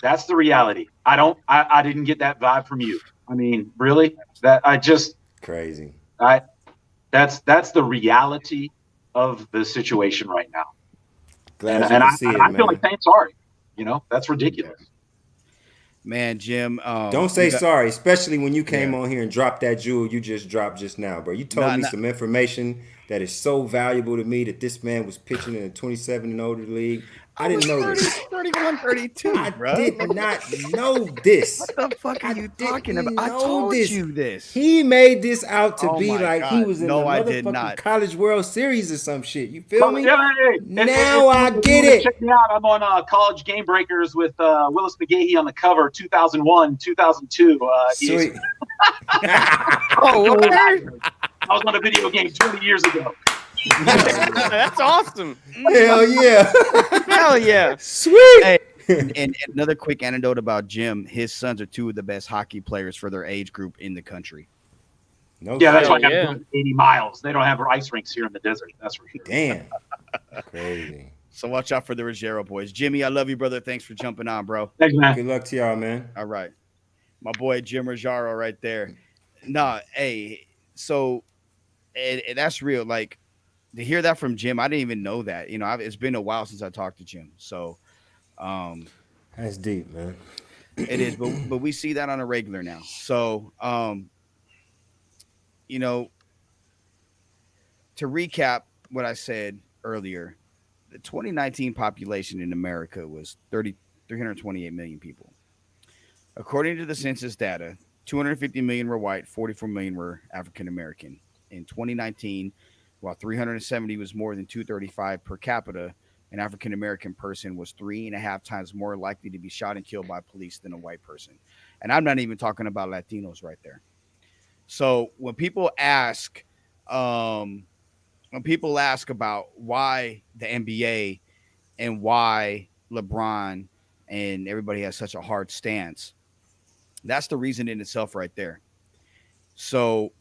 that's the reality. I didn't get that vibe from you. I mean, really? Crazy. That's the reality of the situation right now. Glad and you see it, I man. feel like saying sorry. That's ridiculous. Man, Jim. Don't say sorry, especially when you came on here and dropped that jewel you just dropped just now, bro. You told me some information that is so valuable to me that this man was pitching in a 27 and older league. I didn't know this. 31, 32, bro. I did not know this. What the fuck are you talking about? I told you this. He made this out to be like he was in the I did motherfucking not. College World Series or some shit. You feel me? Yeah, Now I get it. Check me out. I'm on College Game Breakers with Willis McGahee on the cover, 2001, 2002. Sweet. I was on a video game 20 years ago. That's awesome. Hell yeah. Hell yeah. Sweet. Hey, and another quick anecdote about Jim. His sons are two of the best hockey players for their age group in the country. That's why I got 80 miles. They don't have ice rinks here in the desert. That's for sure. Damn. Crazy. So watch out for the Ruggiero boys. Jimmy, I love you, brother. Thanks for jumping on, bro. Thanks, man. Good luck to y'all, man. All right. My boy Jim Ruggiero right there. Nah, hey, so and that's real. Like, to hear that from Jim, I didn't even know that. It's been a while since I talked to Jim. So that's deep, man. It is, but we see that on a regular now. So to recap what I said earlier, the 2019 population in America was 328 million people. According to the census data, 250 million were white, 44 million were African American. In 2019, while 370 was more than 235 per capita, an African American person was 3.5 times more likely to be shot and killed by police than a white person. And I'm not even talking about Latinos right there. So when people ask about why the NBA and why LeBron and everybody has such a hard stance, that's the reason in itself right there. So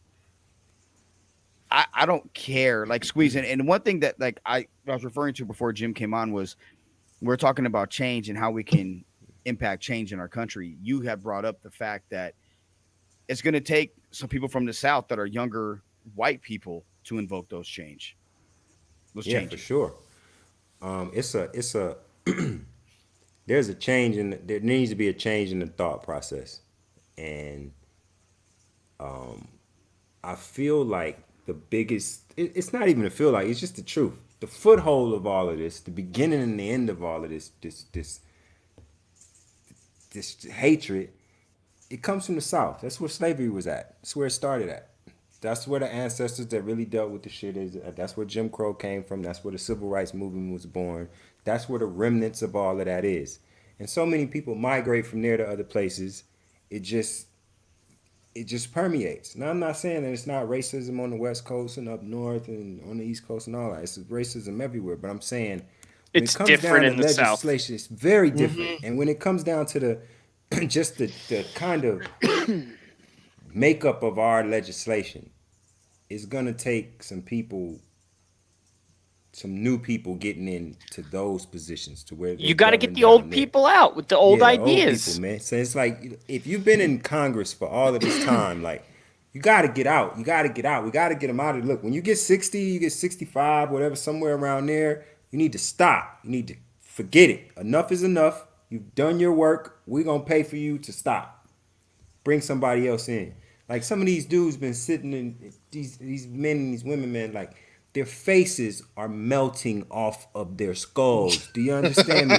I don't care, like Squeeze. And one thing that like I was referring to before Jim came on was we're talking about change and how we can impact change in our country. You have brought up the fact that it's going to take some people from the South that are younger white people to invoke those change. Yeah, for sure. It's a there's a change there needs to be a change in the thought process. And I feel like the biggest, it's not even a feel like, it's just the truth. The foothold of all of this, the beginning and the end of all of this hatred, it comes from the South. That's where slavery was at. That's where it started at. That's where the ancestors that really dealt with the shit is. That's where Jim Crow came from. That's where the civil rights movement was born. That's where the remnants of all of that is. And so many people migrate from there to other places. It just permeates. Now, I'm not saying that it's not racism on the West Coast and up north and on the East Coast and all that. It's racism everywhere. But I'm saying when it's it comes different down in to the South. legislation, it's very different. And when it comes down to the just the kind of makeup of our legislation, it's gonna take some new people getting into those positions to where you got to get the old people out with the old ideas. Old people, man. So it's like if you've been in Congress for all of this time, like you got to get out. You got to get out. We got to get them out of. Look, when you get 60, you get 65, whatever, somewhere around there, you need to stop. You need to forget it. Enough is enough. You've done your work. We're gonna pay for you to stop. Bring somebody else in. Like some of these dudes been sitting in these men and these women, man, like their faces are melting off of their skulls. Do you understand me?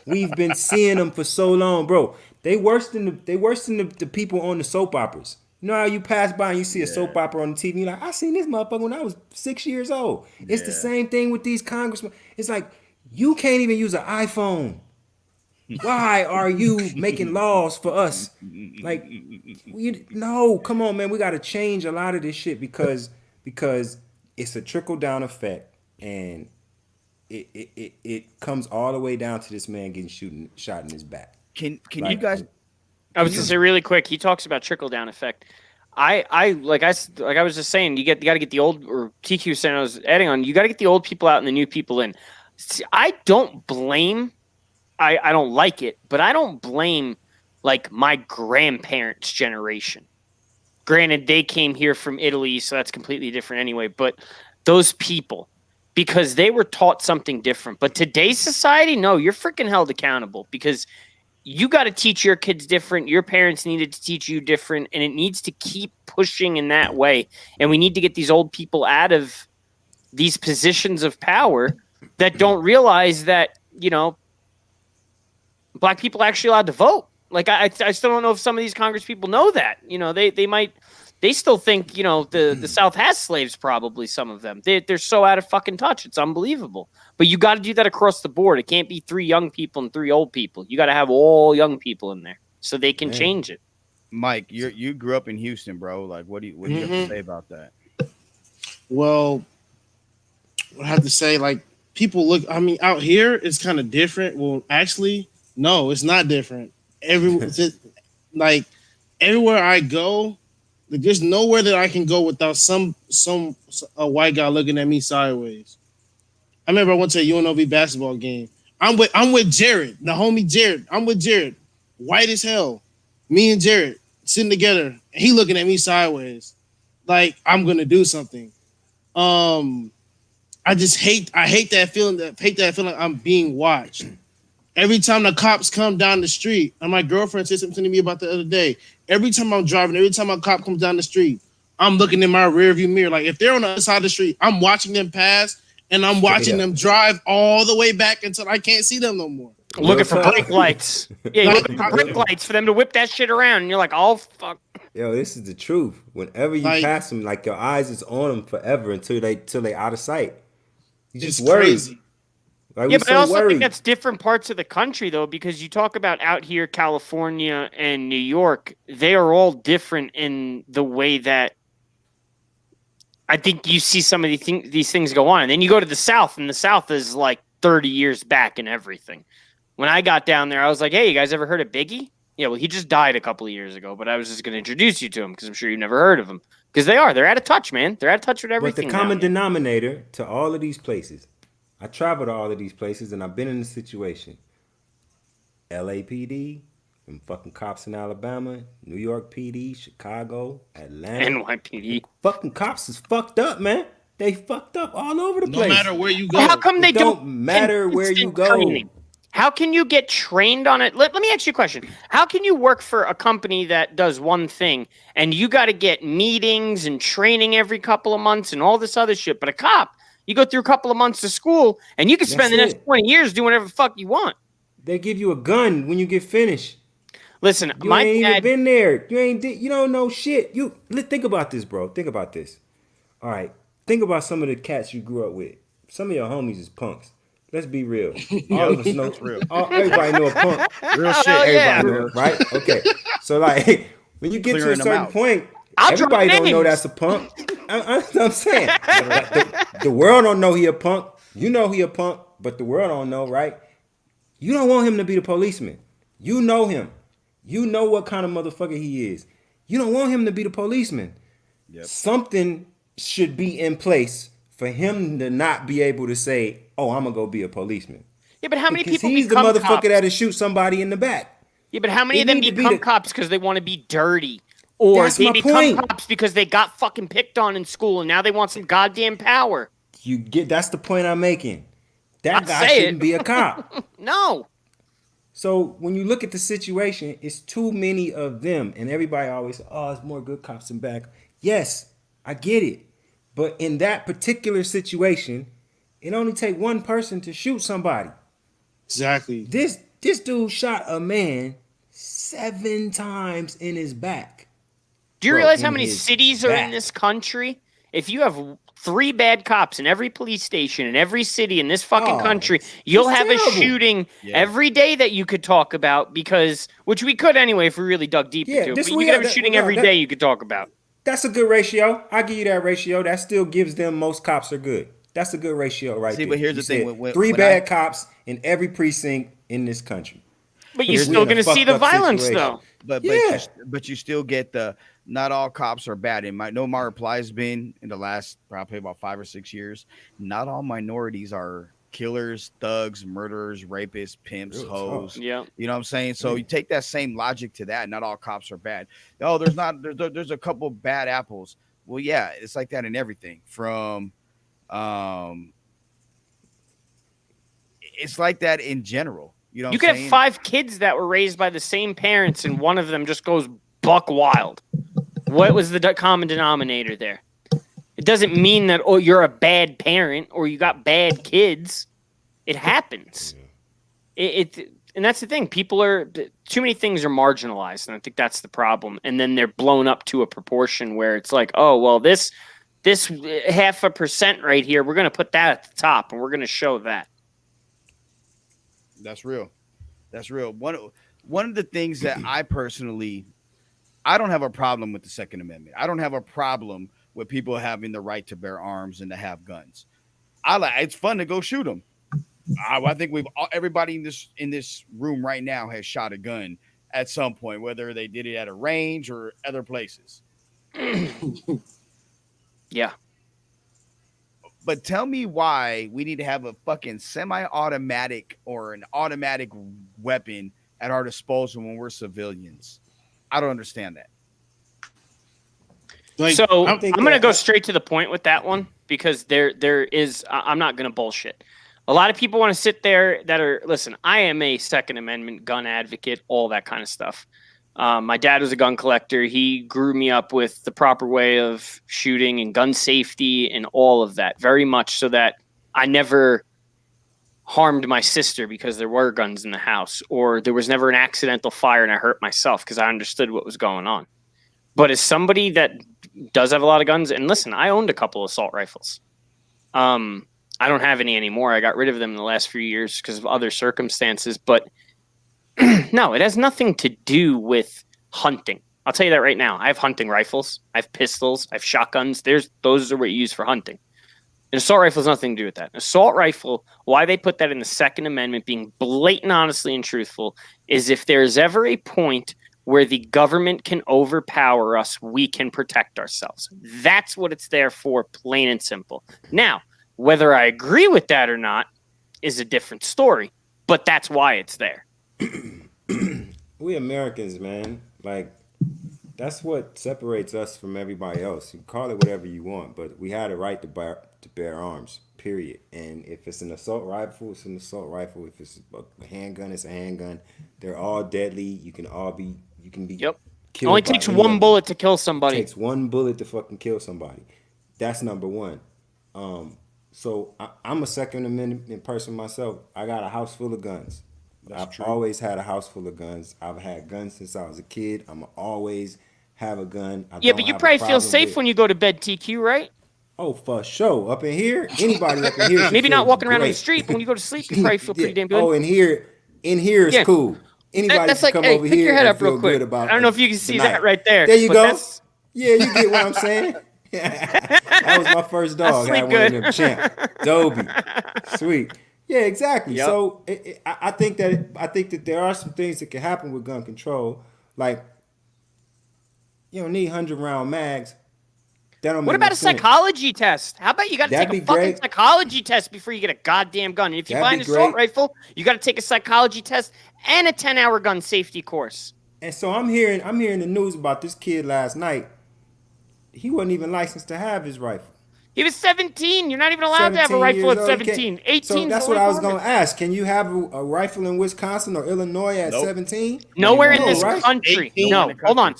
We've been seeing them for so long, bro. They worse than the people on the soap operas. You know how you pass by and you see a soap opera on the TV, you're like, I seen this motherfucker when I was 6 years old. It's the same thing with these congressmen. It's like you can't even use an iPhone. Why are you making laws for us Like, no, come on, man. We got to change a lot of this shit because it's a trickle down effect, and it comes all the way down to this man getting shot in his back. Can Like, you guys? I was gonna say really quick. He talks about trickle down effect. I was just saying, you got to get the old, or TQ saying I was adding on. You got to get the old people out and the new people in. See, I don't blame. I don't like it, but I don't blame like my grandparents' generation. Granted, they came here from Italy, so that's completely different anyway. But those people, because they were taught something different. But today's society, no, you're freaking held accountable because you got to teach your kids different. Your parents needed to teach you different, and it needs to keep pushing in that way. And we need to get these old people out of these positions of power that don't realize that, Black people are actually allowed to vote. Like, I still don't know if some of these Congress people know that. They still think, the South has slaves, probably some of them. They're so out of fucking touch. It's unbelievable. But you got to do that across the board. It can't be 3 young people and 3 old people. You got to have all young people in there so they can change it. Mike, you grew up in Houston, bro. Like, what do you have to say about that? Well, I have to say, like, people look. I mean, out here it's kind of different. Well, actually, no, it's not different. Everywhere I go, like, there's nowhere that I can go without a white guy looking at me sideways. I remember I went to a UNLV basketball game. I'm with Jared, the homie Jared. I'm with Jared, white as hell. Me and Jared sitting together, and he looking at me sideways, like I'm gonna do something. I hate that feeling. I'm being watched. Every time the cops come down the street, and my girlfriend said something to me about the other day. Every time I'm driving, every time a cop comes down the street, I'm looking in my rearview mirror. Like, if they're on the other side of the street, I'm watching them pass, and I'm watching them drive all the way back until I can't see them no more. Looking for brake lights. Yeah, you're looking for brake lights for them to whip that shit around. And you're like, oh, fuck. Yo, this is the truth. Whenever you pass them, like, your eyes is on them forever until they out of sight. You just worried. Crazy. Like, yeah, but I also think that's different parts of the country, though, because you talk about out here, California and New York, they are all different in the way that I think you see some of these things go on. And then you go to the South, and the South is like 30 years back and everything. When I got down there, I was like, hey, you guys ever heard of Biggie? Yeah, well, he just died a couple of years ago, but I was just going to introduce you to him because I'm sure you've never heard of him. Because they're out of touch, man. They're out of touch with everything. But the common denominator to all of these places, I travel to all of these places, and I've been in this situation. LAPD, them fucking cops in Alabama, New York PD, Chicago, Atlanta. NYPD. Fucking cops is fucked up, man. They fucked up all over the place. No matter where you go. How come they don't matter where you go? Training? How can you get trained on it? Let me ask you a question. How can you work for a company that does one thing and you got to get meetings and training every couple of months and all this other shit? But a cop, you go through a couple of months of school and you can spend the next 20 years doing whatever the fuck you want. They give you a gun when you get finished. Listen, you ain't even been there. You don't know shit. Think about this, bro. Think about this. All right. Think about some of the cats you grew up with. Some of your homies is punks. Let's be real. All of us know real. Everybody know a punk. Real shit. Everybody know, right? Okay. So, like, when you get to a certain point, everybody don't know that's a punk. I'm saying. The world don't know he a punk. You know he a punk, but the world don't know, right? You don't want him to be the policeman. You know him. You know what kind of motherfucker he is. You don't want him to be the policeman. Yep. Something should be in place for him to not be able to say, "Oh, I'm gonna go be a policeman." Yeah, but how many people he's the motherfucker cops that'll shoot somebody in the back. Yeah, but how many of them become cops because they want to be dirty, or they become cops because they got fucking picked on in school and now they want some goddamn power? That's the point I'm making. That guy shouldn't be a cop. No. So when you look at the situation, it's too many of them, and everybody always says, "Oh, it's more good cops than bad." Yes, I get it. But in that particular situation, it only takes one person to shoot somebody. Exactly. This dude shot a man 7 times in his back. Do you realize how many cities are in this country? If you have 3 bad cops in every police station in every city in this fucking country, it's you'll have terrible. a shooting every day that you could talk about which we could anyway if we really dug deep into it. But you could have a shooting every day you could talk about. That's a good ratio. I give you that ratio. That still gives them most cops are good. That's a good ratio right there. But here's the thing: said 3 bad cops in every precinct in this country. But you're still going to see the violence, though. But you still get the not all cops are bad. And my reply has been in the last probably about 5 or 6 years. Not all minorities are killers, thugs, murderers, rapists, pimps, hoes. Yeah, you know what I'm saying. So you take that same logic to that. Not all cops are bad. Oh, there's a couple bad apples. Well, yeah, it's like that in everything. From it's like that in general. You know, you could have 5 kids that were raised by the same parents, and one of them just goes buck wild. What was the common denominator there? It doesn't mean that you're a bad parent or you got bad kids. It happens. And that's the thing. Too many things are marginalized, and I think that's the problem. And then they're blown up to a proportion where it's like, oh well, this 0.5% right here, we're going to put that at the top, and we're going to show that. That's real. That's real. One of the things that I don't have a problem with the Second Amendment. I don't have a problem with people having the right to bear arms and to have guns. It's fun to go shoot them. I think everybody in this room right now has shot a gun at some point, whether they did it at a range or other places. Yeah. But tell me why we need to have a fucking semi-automatic or an automatic weapon at our disposal when we're civilians. I don't understand that. So I'm going to go straight to the point with that one because there is, I'm not going to bullshit. A lot of people want to sit there listen, I am a Second Amendment gun advocate, all that kind of stuff. My dad was a gun collector. He grew me up with the proper way of shooting and gun safety and all of that, very much so that I never harmed my sister because there were guns in the house, or there was never an accidental fire and I hurt myself because I understood what was going on. But as somebody that does have a lot of guns, and listen, I owned a couple assault rifles. I don't have any anymore. I got rid of them in the last few years because of other circumstances, but no, it has nothing to do with hunting. I'll tell you that right now. I have hunting rifles. I have pistols. I have shotguns. Those are what you use for hunting. An assault rifle has nothing to do with that. An assault rifle, why they put that in the Second Amendment, being blatant, honestly, and truthful, is if there's ever a point where the government can overpower us, we can protect ourselves. That's what it's there for, plain and simple. Now, whether I agree with that or not is a different story, but that's why it's there. We Americans, man, like that's what separates us from everybody else. You call it whatever you want, but we had a right to bear arms, period. And if it's an assault rifle, it's an assault rifle. If it's a handgun, it's a handgun. They're all deadly. You can be Yep. killed. Only takes one bullet to kill somebody. It takes one bullet to fucking kill somebody. That's number one. So I'm a Second Amendment person myself. I got a house full of guns. I've always had a house full of guns. I've had guns since I was a kid. I'm always have a gun. But you probably feel safe when you go to bed, TQ, right? Oh, for sure. Up in here, anybody up in here. Maybe not walking around on the street, but when you go to sleep, you probably feel pretty damn good. Oh, in here is cool. Anybody that's can like, come hey, over pick here your head and up real feel quick. good about I don't know if you can see that right there. There you go. That's... Yeah, you get what I'm saying. That was my first dog. I had one of them champ. Dobie. Sweet. Yeah, exactly. Yep. So I think that there are some things that can happen with gun control. Like, you don't need 100-round mags. What about a psychology test? How about you got to take a fucking psychology test before you get a goddamn gun? And if you buy an assault rifle, you got to take a psychology test and a 10-hour gun safety course. And so I'm hearing the news about this kid last night. He wasn't even licensed to have his rifle. He was 17. You're not even allowed to have a rifle at 17. 18. So that's what I was going to ask. Can you have a rifle in Wisconsin or Illinois at 17? Nowhere in this country. No, hold on.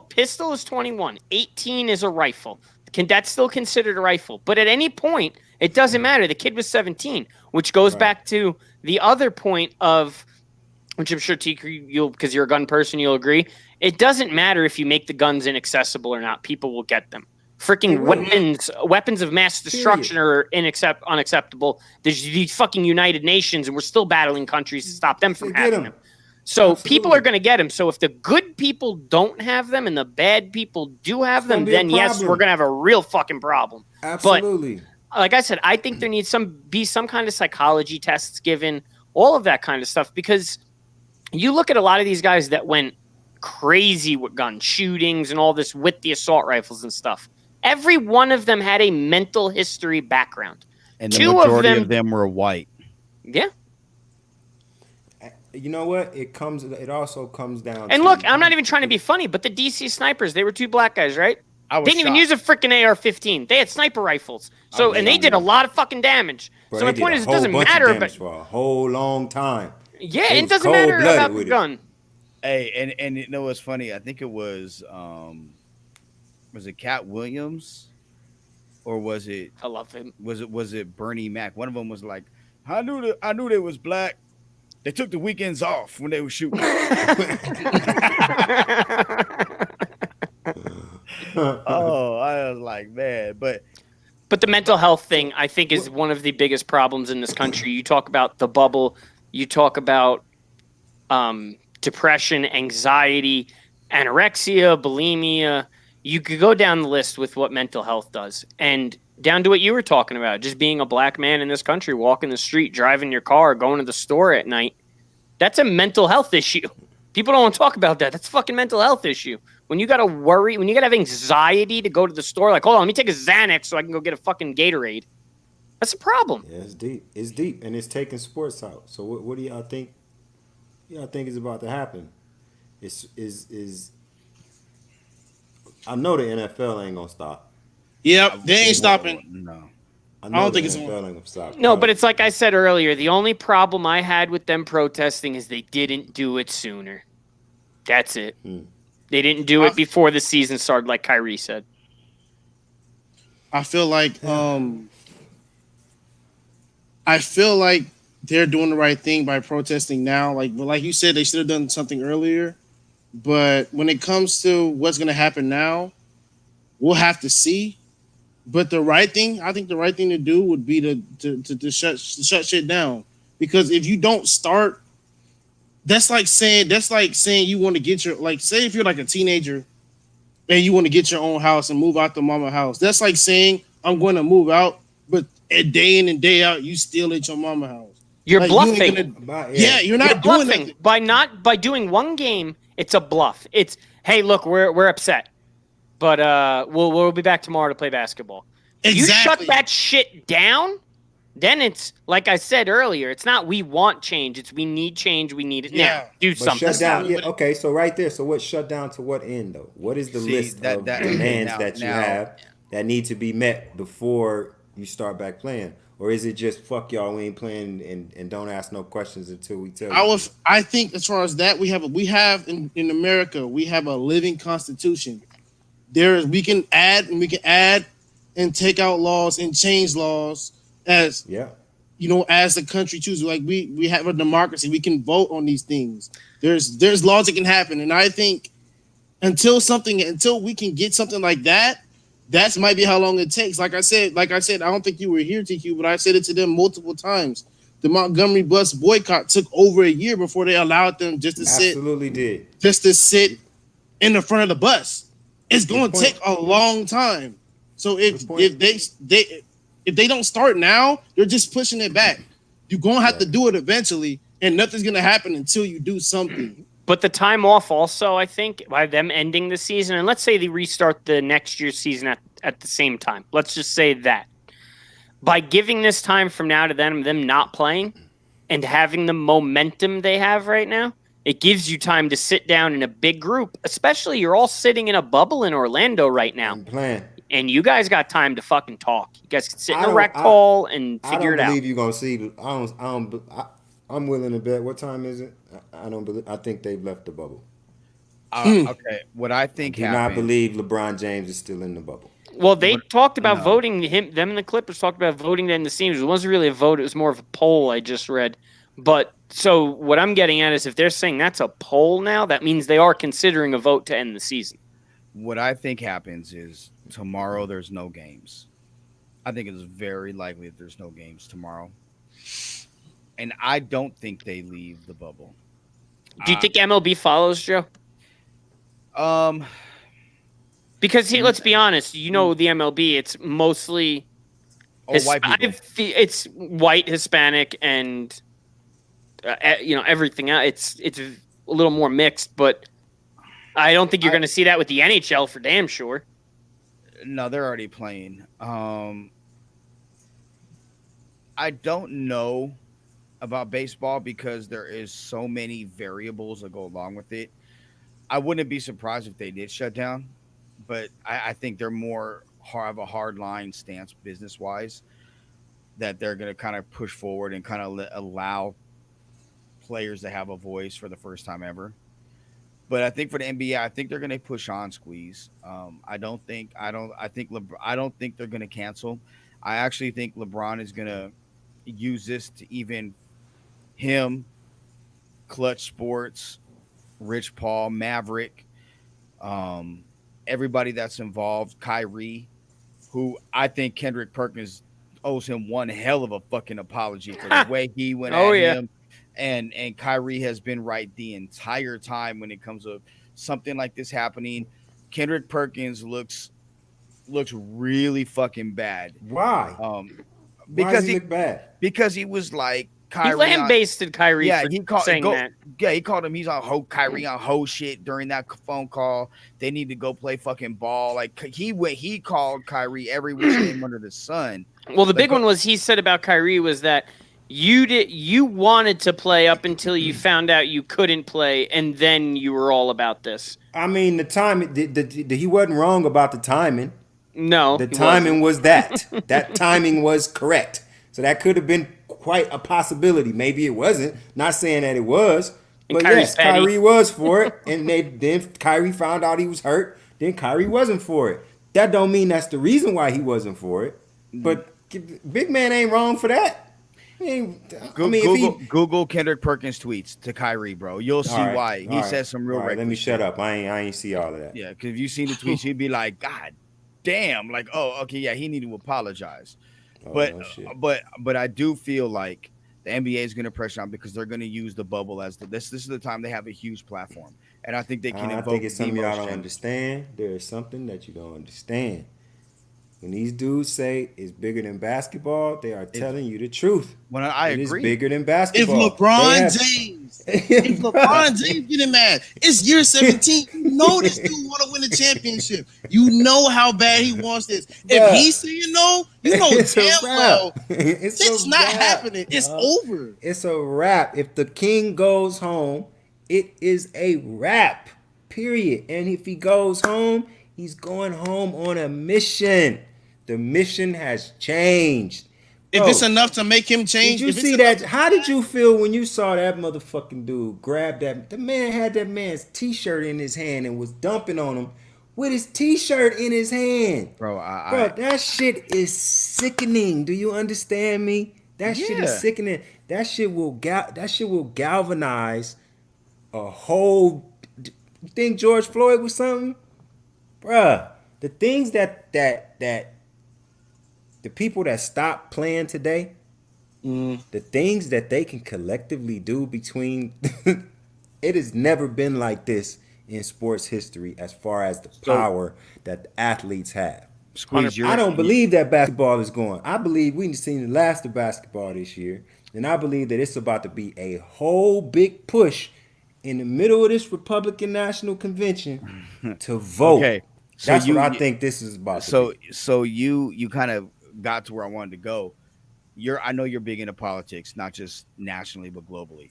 Pistol is 21. 18 is a rifle. That's still considered a rifle. But at any point, it doesn't matter. The kid was 17, which goes back to the other point of, which I'm sure TQ, because you're a gun person, you'll agree. It doesn't matter if you make the guns inaccessible or not. People will get them. Freaking weapons of mass destruction are unacceptable. There's these fucking United Nations, and we're still battling countries to stop them from having them. So people are going to get them. So if the good people don't have them and the bad people do have them, then yes, we're going to have a real fucking problem. Absolutely. But like I said, I think there needs be some kind of psychology tests given, all of that kind of stuff, because you look at a lot of these guys that went crazy with gun shootings and all this with the assault rifles and stuff. Every one of them had a mental history background. And the majority of them were white. Yeah. You know what? It also comes down and look, I'm not even trying to be funny, but the DC snipers, they were 2 black guys, right? They didn't even use a freaking AR-15. They had sniper rifles. So, and they did a lot of fucking damage. So my point is, it doesn't matter about for a whole long time. Yeah, it doesn't matter about the gun. Hey, and you know what's funny? I think it was it Cat Williams, or was it? I love him. Was it Bernie Mac? One of them was like, I knew they was black. They took the weekends off when they were shooting. Oh, I was like, man, but the mental health thing, I think, is one of the biggest problems in this country. You talk about the bubble, you talk about depression, anxiety, anorexia, bulimia. You could go down the list with what mental health does, and down to what you were talking about, just being a black man in this country, walking the street, driving your car, going to the store at night. That's a mental health issue. People don't want to talk about that. That's a fucking mental health issue. When you got to worry, when you got to have anxiety to go to the store, like, hold on, let me take a Xanax so I can go get a fucking Gatorade. That's a problem. Yeah, it's deep. It's deep, and it's taking sports out. So what do y'all think? Y'all think is about to happen? I know the NFL ain't gonna stop. Yep, they ain't stopping. No. I don't think it's NFL ain't gonna stop. No, but it's like I said earlier, the only problem I had with them protesting is they didn't do it sooner. That's it. They didn't do it before the season started, like Kyrie said. I feel like they're doing the right thing by protesting now. Like you said, they should have done something earlier. But when it comes to what's going to happen now, we'll have to see. But the right thing to do would be to shut shit down. Because if you don't start, that's like saying you want to get say if you're like a teenager and you want to get your own house and move out the mama house. That's like saying I'm going to move out, but a day in and day out you still at your mama house. You're bluffing. You're not doing bluffing by doing one game. It's a bluff. It's, hey, look, we're upset, but we'll be back tomorrow to play basketball. Exactly. You shut that shit down, then it's like I said earlier. It's not we want change. It's we need change. We need it now. Do something. Shut down. Yeah, okay, so right there. So what shut down to what end though? What is the list of demands that you have that need to be met before you start back playing? Or is it just fuck y'all, we ain't playing and don't ask no questions until we tell you? I think as far as that, we have in America, we have a living constitution. We can add and take out laws and change laws as as the country chooses. Like we have a democracy. We can vote on these things. There's laws that can happen. And I think until we can get something like that, that's might be how long it takes. Like I said, I don't think you were here, TQ, but I said it to them multiple times. The Montgomery bus boycott took over a year before they allowed them just to sit in the front of the bus. It's going to take a long time. So if they don't start now, they're just pushing it back. You're going to have to do it eventually, and nothing's going to happen until you do something. But the time off also, I think, by them ending the season, and let's say they restart the next year's season at the same time. Let's just say that. By giving this time from now to them not playing and having the momentum they have right now, it gives you time to sit down in a big group, especially you're all sitting in a bubble in Orlando right now. And you guys got time to fucking talk. You guys can sit in a rec hall and figure it out. I don't believe you're going to see. I'm willing to bet. What time is it? I think they've left the bubble. Okay, what I think do not believe LeBron James is still in the bubble. Well, they talked about voting them and the Clippers talked about voting to end the season. It wasn't really a vote; it was more of a poll. I just read, but so what I'm getting at is if they're saying that's a poll now, that means they are considering a vote to end the season. What I think happens is tomorrow there's no games. I think it's very likely that there's no games tomorrow. And I don't think they leave the bubble. Do you think MLB follows, Joe? Um, Because let's be honest, the MLB, it's mostly white people. It's white, Hispanic, and everything else. It's a little more mixed, but I don't think you're going to see that with the NHL for damn sure. No, they're already playing. I don't know about baseball because there is so many variables that go along with it. I wouldn't be surprised if they did shut down, but I think they're more have a hard line stance business wise that they're going to kind of push forward and kind of allow players to have a voice for the first time ever. But I think for the NBA, I think they're going to push on squeeze. I don't think they're going to cancel. I actually think LeBron is going to use this to even him, Clutch Sports, Rich Paul, Maverick, everybody that's involved, Kyrie, who I think Kendrick Perkins owes him one hell of a fucking apology for the way he went at him. And Kyrie has been right the entire time when it comes to something like this happening. Kendrick Perkins looks really fucking bad. Why? Because he look bad? Because he was like Kyrie. He lambasted Kyrie. Yeah, that. Yeah, he called him. He's on Kyrie on hoe shit during that phone call. They need to go play fucking ball. Like he called Kyrie every which name under the sun. Well, the big one was he said about Kyrie was that you wanted to play up until you found out you couldn't play, and then you were all about this. I mean, the timing. He wasn't wrong about the timing. No, the timing was that. That timing was correct. So that could have been quite a possibility. Maybe it wasn't. Not saying that it was. But yes, Kyrie was for it. And then Kyrie found out he was hurt. Then Kyrie wasn't for it. That don't mean that's the reason why he wasn't for it. But big man ain't wrong for that. Google Kendrick Perkins tweets to Kyrie, bro. You'll see why. He says some real Let me shut up. I ain't see all of that. Yeah, because if you seen the tweets, you'd be like, God damn. Like, oh, okay, yeah, he needed to apologize. But I do feel like the NBA is going to pressure on because they're going to use the bubble as this is the time they have a huge platform, and I think they can. I think it's something y'all don't understand. There is something that you don't understand. When these dudes say it's bigger than basketball, they are telling you the truth. When I agree, it's bigger than basketball. If LeBron James getting mad, it's year 17. You know this dude want to win a championship. You know how bad he wants this. If he's saying no, you know damn well it's not happening. It's over. It's a wrap. If the king goes home, it is a wrap. Period. And if he goes home, he's going home on a mission. The mission has changed. If it's enough to make him change. Did you see that? How did you feel when you saw that motherfucking dude grab that? The man had that man's t-shirt in his hand and was dumping on him with his t-shirt in his hand. Bro, that shit is sickening. Do you understand me? That shit is sickening. That shit will galvanize a whole. You think George Floyd was something? Bruh, the things that the people that stop playing today, the things that they can collectively do between, it has never been like this in sports history as far as the power that the athletes have. I don't believe that basketball is going. I believe we've seen the last of basketball this year, and I believe that it's about to be a whole big push in the middle of this Republican National Convention to vote. Okay. So that's what I think this is about. So you kind of got to where I wanted to go. I know you're big into politics, not just nationally but globally.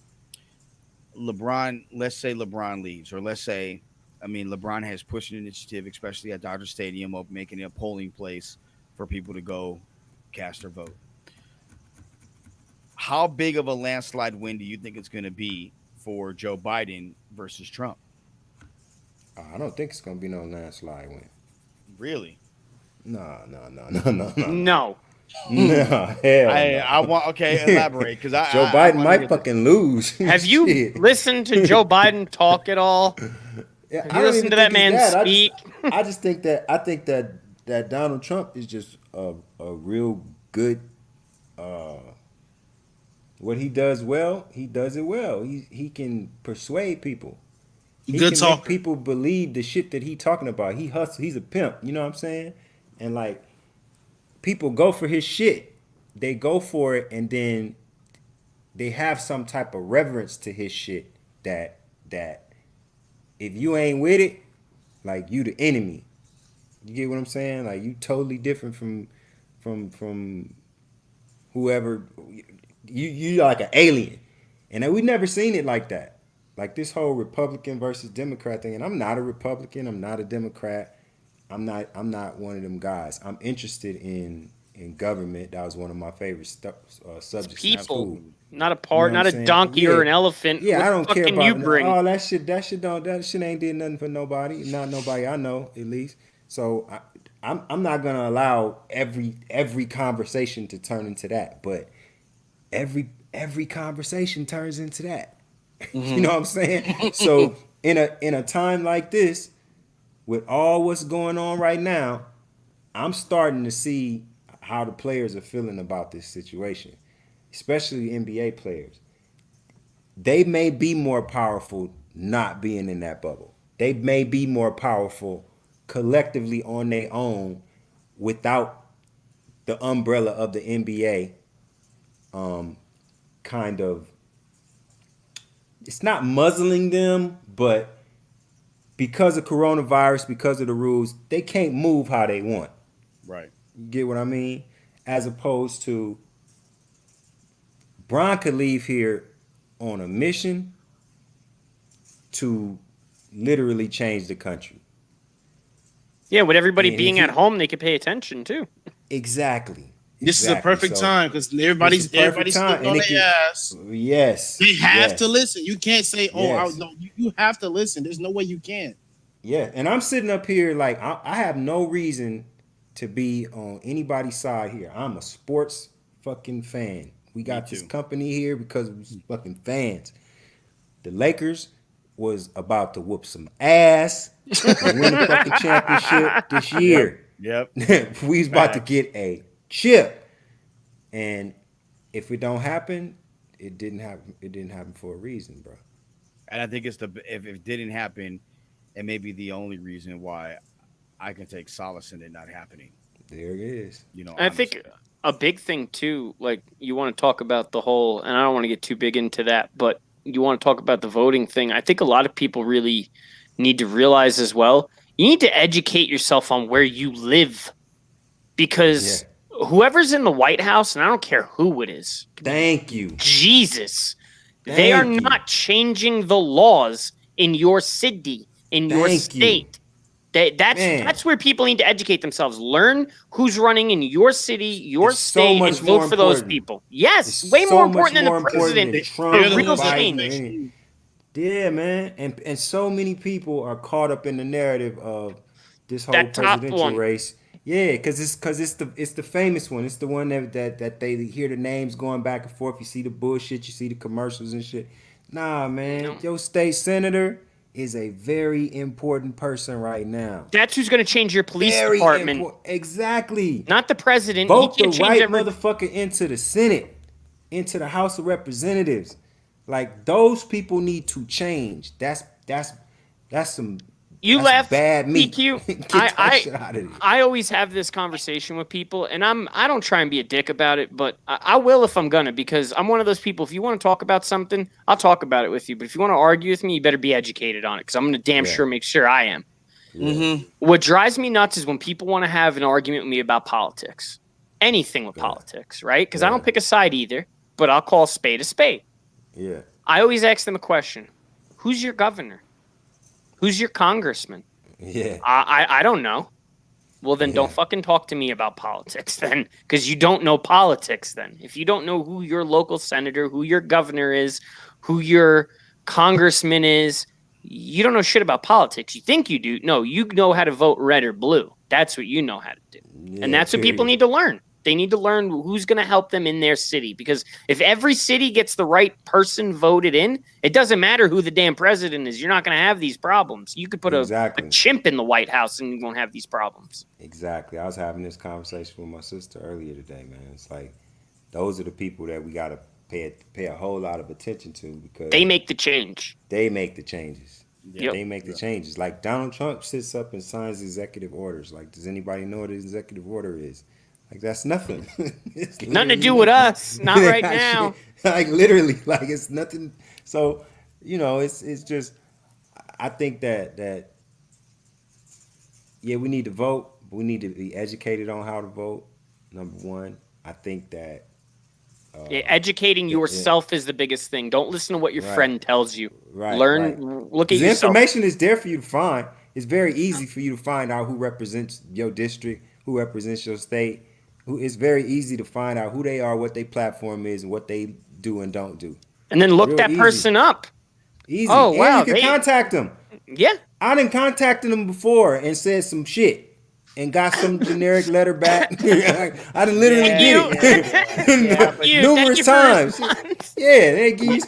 LeBron, let's say LeBron leaves, or LeBron has pushed an initiative, especially at Dodger Stadium, of making it a polling place for people to go cast their vote. How big of a landslide win do you think it's going to be for Joe Biden versus Trump? I don't think it's going to be no landslide win. Really? No. No. No, hell. I want elaborate because Joe Biden might fucking lose. Have you listened to Joe Biden talk at all? Yeah, Have you listened to that man speak? I think that that Donald Trump is just a real good. What he does well, he does it well. He can persuade people. He Good can make talker. people believe the shit that he talking about. He hustles. He's a pimp. You know what I'm saying? And like, people go for his shit. They go for it, and then they have some type of reverence to his shit. That if you ain't with it, like, you the enemy. You get what I'm saying? Like, you totally different from whoever. You like an alien, and we never seen it like that. Like, this whole Republican versus Democrat thing, and I'm not a Republican, I'm not a Democrat, I'm not one of them guys. I'm interested in government. That was one of my favorite subjects in People, school. not a part, You know what not I'm a saying? donkey or an elephant. Yeah, What I don't the fuck care can about you bring? all that shit. That shit ain't did nothing for nobody. Not nobody I know, at least. So I'm not gonna allow every conversation to turn into that. But every conversation turns into that. You know what I'm saying? So in a time like this, with all what's going on right now, I'm starting to see how the players are feeling about this situation, especially NBA players. They may be more powerful not being in that bubble. They may be more powerful collectively on their own without the umbrella of the NBA kind of, it's not muzzling them, but because of coronavirus, because of the rules, they can't move how they want. Right. You get what I mean? As opposed to, Bron could leave here on a mission to literally change the country. Yeah, with everybody And being if at home, they could pay attention too. Exactly. This is a perfect So, time because this everybody's is a perfect time, sitting on and it their can- ass. Yes. They have yes. to listen. You can't say, "Oh, Yes. no." You have to listen. There's no way you can. Yeah, and I'm sitting up here like, I have no reason to be on anybody's side here. I'm a sports fucking fan. We got this too. company here because we're fucking fans. The Lakers was about to whoop some ass and win the fucking championship this year. Yep. We was about to Facts. get a chip, and if it don't happen, it didn't happen. It didn't happen for a reason, bro. And I think it's if it didn't happen, it may be the only reason why I can take solace in it not happening. There it is. You know, And I think honestly. a big thing too, like you want to talk about the whole, and I don't want to get too big into that, but you want to talk about the voting thing. I think a lot of people really need to realize as well, you need to educate yourself on where you live, because whoever's in the White House, and I don't care who it is, Thank you. Jesus, they are Thank you. not changing the laws in your city, in your Thank you. state. Man. That's where people need to educate themselves. Learn who's running in your city, your It's so state, much and vote more for those important. people. Yes, It's way so more much important than more the important president. than Trump They're For the real ones that change. make you- Yeah, man, and so many people are caught up in the narrative of this whole That top presidential one. race. Yeah, because it's the famous one. It's the one that they hear the names going back and forth. You see the bullshit, you see the commercials and shit. Nah, man, No. your state senator is a very important person right now. That's who's going to change your police Very department, important. Exactly. not the president. Vote He the can't change right every. motherfucker into the Senate, into the House of Representatives. Like, those people need to change. That's some You that's left bad meat. PQ. Get that shit out of there. I always have this conversation with people, and I don't try and be a dick about it, but I will if I'm gonna, because I'm one of those people. If you want to talk about something, I'll talk about it with you. But if you want to argue with me, you better be educated on it, because I'm gonna damn Yeah. sure make sure I am. Mhm. What drives me nuts is when people want to have an argument with me about politics, anything with politics, right? Because I Yeah. don't pick a side either, but I'll call a spade a spade. Yeah. I always ask them a question: who's your governor? Who's your congressman? Yeah. I don't know. Well, then don't Yeah. fucking talk to me about politics then, because you don't know politics then. If you don't know who your local senator, who your governor is, who your congressman is, you don't know shit about politics. You think you do. No, you know how to vote red or blue. That's what you know how to do. Yeah, And that's what people period. need to learn. They need to learn who's going to help them in their city. Because if every city gets the right person voted in, it doesn't matter who the damn president is. You're not going to have these problems. You could put a chimp in the White House and you won't have these problems. Exactly. I was having this conversation with my sister earlier today, man. It's like those are the people that we got to pay a whole lot of attention to because they make the change. They make the changes. Yep. They make the changes. Like Donald Trump sits up and signs executive orders. Like, does anybody know what an executive order is? Like, that's nothing. It's nothing to do with us. Not right now. Like, literally, like it's nothing. So, it's just. I think that yeah, we need to vote. We need to be educated on how to vote. Number one, I think that. Educating yourself is the biggest thing. Don't listen to what your friend tells you. Learn, look at the yourself. Information is there for you to find. It's very easy for you to find out who represents your district, who represents your state. It's very easy to find out who they are, what their platform is, and what they do and don't do. And then look that person up. Easy. Oh, and wow. you can contact them. Yeah. I done contacted them before and said some shit. And got some generic letter back. I done literally did it numerous times. Yeah,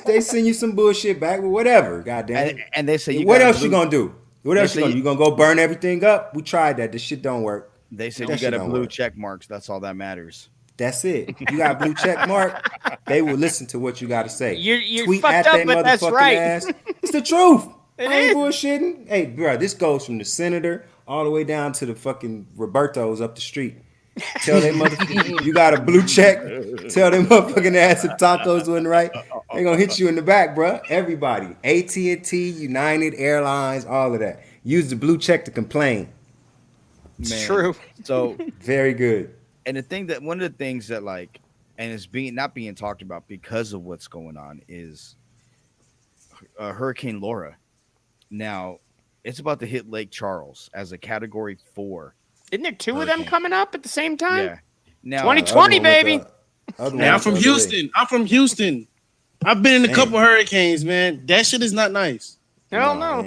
they send you some bullshit back, but whatever. Goddamn. And they say, what else you gonna do? What else you gonna do? You gonna go burn everything up? We tried that. This shit don't work. They said you got a blue check marks. That's all that matters. That's it. You got a blue check mark. They will listen to what you got to say. You're tweet fucked at up, that but that's motherfucking right. ass. It's the truth. I ain't bullshitting. Hey, bro, this goes from the senator all the way down to the fucking Roberto's up the street. Tell them motherfucker you got a blue check. Tell them motherfucking ass if tacos wasn't right. They gonna hit you in the back, bro. Everybody, AT&T, United Airlines, all of that. Use the blue check to complain. It's true. So very good. And one of the things that and it's not being talked about because of what's going on is Hurricane Laura. Now, it's about to hit Lake Charles as a Category 4. Isn't there two of them coming up at the same time? Yeah. Now, 2020, baby. I'm from Houston. I've been in a couple hurricanes, man. That shit is not nice. Hell no.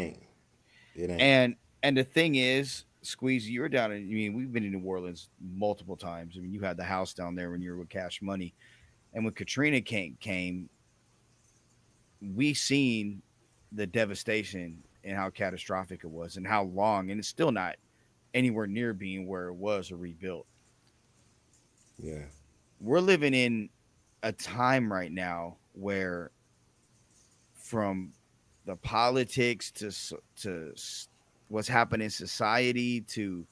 It ain't. And the thing is, Squeezy, you're down in, we've been in New Orleans multiple times. You had the house down there when you were with Cash Money. And when Katrina came, we seen the devastation and how catastrophic it was and how long, and it's still not anywhere near being where it was or rebuilt. Yeah. We're living in a time right now where from the politics to what's happening in society to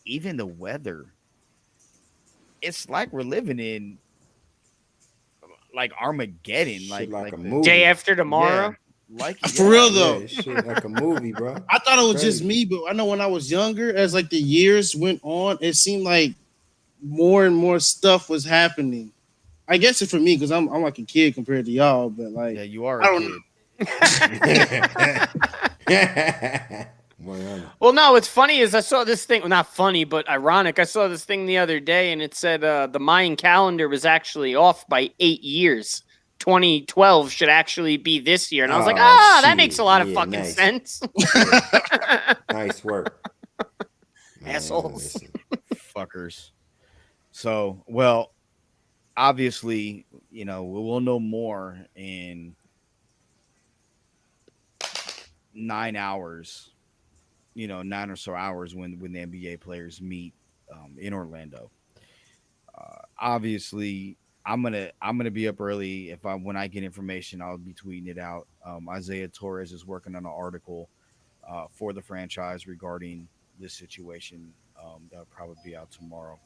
even the weather, it's like we're living in like Armageddon, like a movie. Day After Tomorrow. Yeah. For real though, yeah, shit like a movie, bro. I thought it was just me, but I know when I was younger, as the years went on, it seemed like more and more stuff was happening. I guess it's for me because I'm like a kid compared to y'all, but yeah, you are. I don't know. Well, no, what's funny is I saw this thing. Well, not funny, but ironic. I saw this thing the other day, and it said the Mayan calendar was actually off by 8 years. 2012 should actually be this year. And I was like, that makes a lot of fucking sense. Nice work. Assholes. Fuckers. So, well, obviously, we'll know more in 9 hours, 9 or so hours when the NBA players meet in Orlando. Obviously, I'm gonna be up early. When I get information, I'll be tweeting it out. Isaiah Torres is working on an article for the franchise regarding this situation. That'll probably be out tomorrow.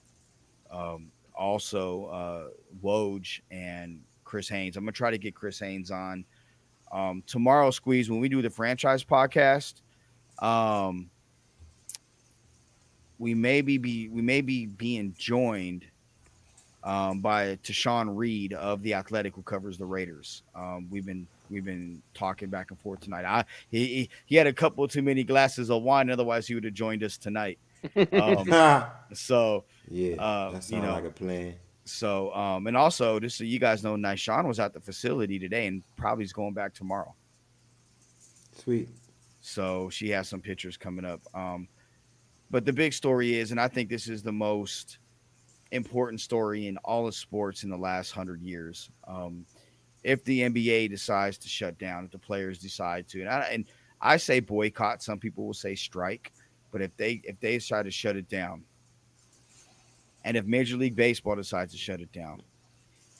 Also, Woj and Chris Haynes. I'm gonna try to get Chris Haynes on tomorrow. Squeeze, when we do the franchise podcast. We may be being joined by Tashawn Reed of The Athletic, who covers the Raiders. We've been talking back and forth tonight. He had a couple too many glasses of wine, otherwise he would have joined us tonight. So yeah, that sounds like a plan. So and also just so you guys know, Nyshawn was at the facility today and probably is going back tomorrow. Sweet. So she has some pictures coming up. But the big story is, and I think this is the most important story in all of sports in the last 100 years. If the NBA decides to shut down, if the players decide to, and I say boycott, some people will say strike, but if they decide to shut it down, and if Major League Baseball decides to shut it down,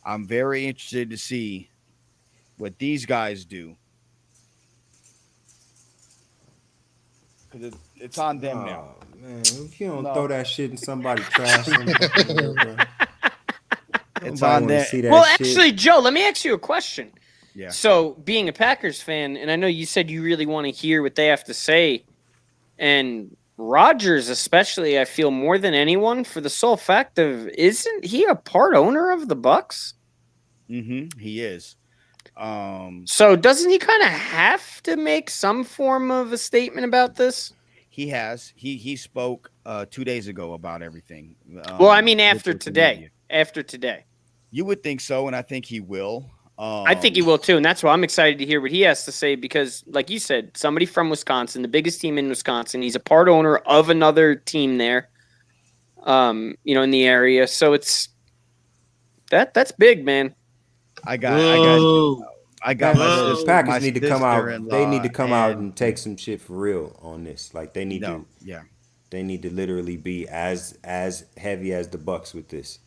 I'm very interested to see what these guys do because it's on them now. Oh man, if you don't No. throw that shit in somebody trash, some fucking word, bro. It's Nobody on wanna them. see that Well, shit. actually, Joe, let me ask you a question. Yeah. So, being a Packers fan, and I know you said you really want to hear what they have to say, and Rodgers, especially, I feel more than anyone, for the sole fact of, isn't he a part owner of the Bucks? He is. So, doesn't he kind of have to make some form of a statement about this? He has. He spoke 2 days ago about everything. Well, I mean, with after social today. media. After today. You would think so, and I think he will. I think he will too, and that's why I'm excited to hear what he has to say because, like you said, somebody from Wisconsin, the biggest team in Wisconsin, he's a part owner of another team there, in the area. So that's big, man. I got Whoa. my The sister, Packers my need to come out. They sister-in-law need to come out and take some shit for real on this. Like they need to. yeah. They need to literally be as heavy as the Bucks with this,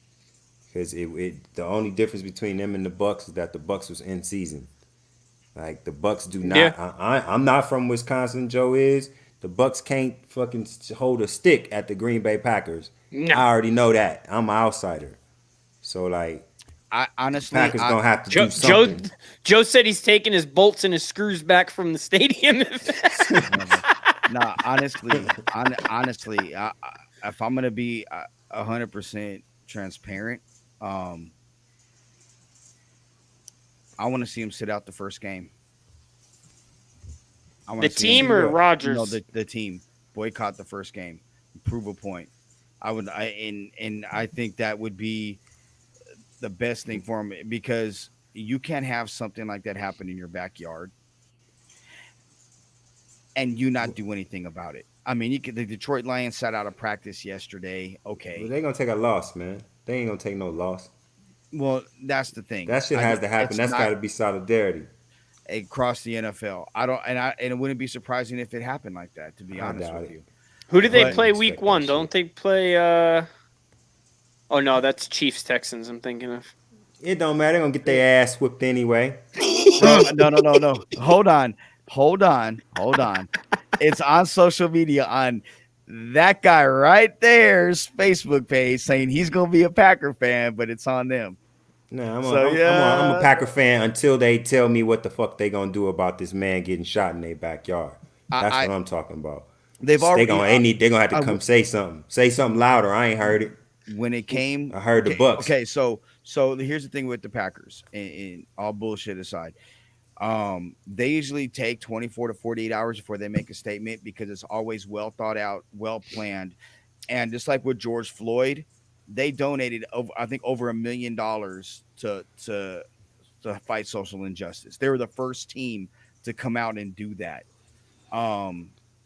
because the only difference between them and the Bucks is that the Bucks was in season. Like the Bucks do not. Yeah. I'm not from Wisconsin. Joe is. The Bucks can't fucking hold a stick at the Green Bay Packers. No. I already know that. I'm an outsider. So like, I honestly, Packers gonna have to Joe, do something. Joe said he's taking his bolts and his screws back from the stadium. nah, honestly, if I'm gonna be 100% transparent, I want to see him sit out the first game. I wanna The see him team or Rodgers? No, the team boycott the first game, prove a point. And I think that would be the best thing for him because you can't have something like that happen in your backyard and you not do anything about it. I mean, the Detroit Lions sat out of practice yesterday. Okay, But they gonna take a loss, man. They ain't gonna take no loss. well, that's the thing. That shit has to happen. It's That's not got to be solidarity. across the NFL. And it wouldn't be surprising if it happened like that. To be I honest doubt with it. you, Who do they But- play Expect week that one? shit. Don't they play? Oh no, that's Chiefs Texans. I'm thinking of. It don't matter. They're gonna get their ass whipped anyway. no. Hold on. It's on social media on that guy right there's Facebook page saying he's gonna be a Packer fan, but it's on them. Nah, I'm So, a Packer fan until they tell me what the fuck they gonna do about this man getting shot in their backyard. That's I- what I'm talking about. They've They already gonna have to I- come say something. Say something louder. I ain't heard it. when it came. I heard the Bucks. Okay, so here's the thing with the Packers, and all bullshit aside, they usually take 24 to 48 hours before they make a statement because it's always well thought out, well planned, and just like with George Floyd, they donated I think over $1 million to fight social injustice. They were the first team to come out and do that.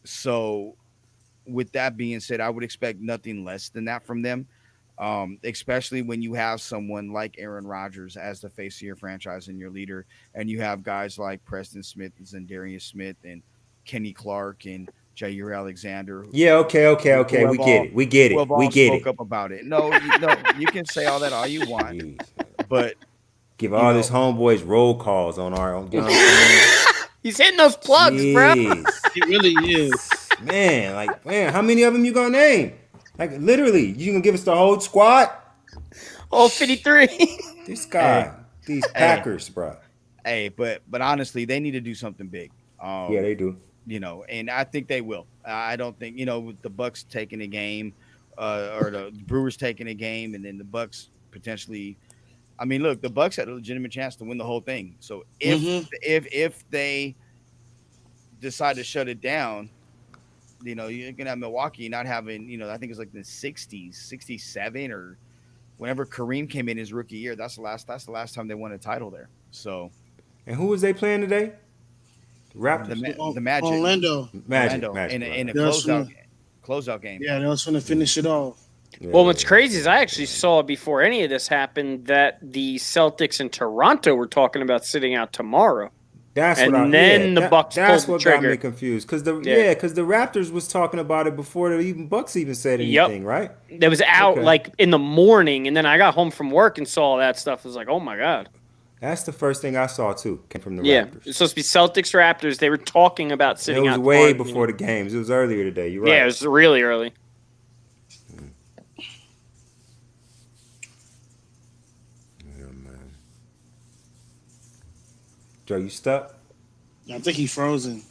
So with that being said, I would expect nothing less than that from them. Especially when you have someone like Aaron Rodgers as the face of your franchise and your leader, and you have guys like Preston Smith and Darius Smith and Kenny Clark and Jair Alexander. Yeah, okay. We get Who it. have all We get spoke it. up about it. No, you can say all that all you want, Jeez. but Give all this homeboys roll calls on our own. You know what I'm saying? He's hitting those plugs, bro. Jeez. It really is. Man, how many of them you gonna name? Like literally, you gonna give us the whole squad? All 53. This guy, these Packers, bro. hey, but honestly, they need to do something big. Yeah, they do. And I think they will. I don't think with the Bucks taking a game, or the Brewers taking a game, and then the Bucks potentially. I mean, look, the Bucks had a legitimate chance to win the whole thing. So if they decide to shut it down, you're gonna have Milwaukee not having. I think it's like the 60s, 67, or whenever Kareem came in his rookie year. That's the last time they won a title there. So And who was they playing today? Raptors. the Magic, Orlando. Magic. in a That's closeout game. Yeah, they was going to finish it off. Well, what's crazy is I actually saw before any of this happened that the Celtics in Toronto were talking about sitting out tomorrow. That's And what I. then the Yeah, Bucks that's pulled the what got trigger. me confused. Because the Yeah. because the Raptors was talking about it before the Bucks even said Yep. anything, right? That was out Okay. like in the morning, and then I got home from work and saw all that stuff. I was like, oh my god. That's the first thing I saw too. Came from the Yeah, Raptors. it's supposed to be Celtics Raptors. They were talking about It sitting was out way tomorrow. before the games. It was earlier today. You're right. Yeah, it was really early. Yeah, man. Joe, you stuck? I think he's frozen.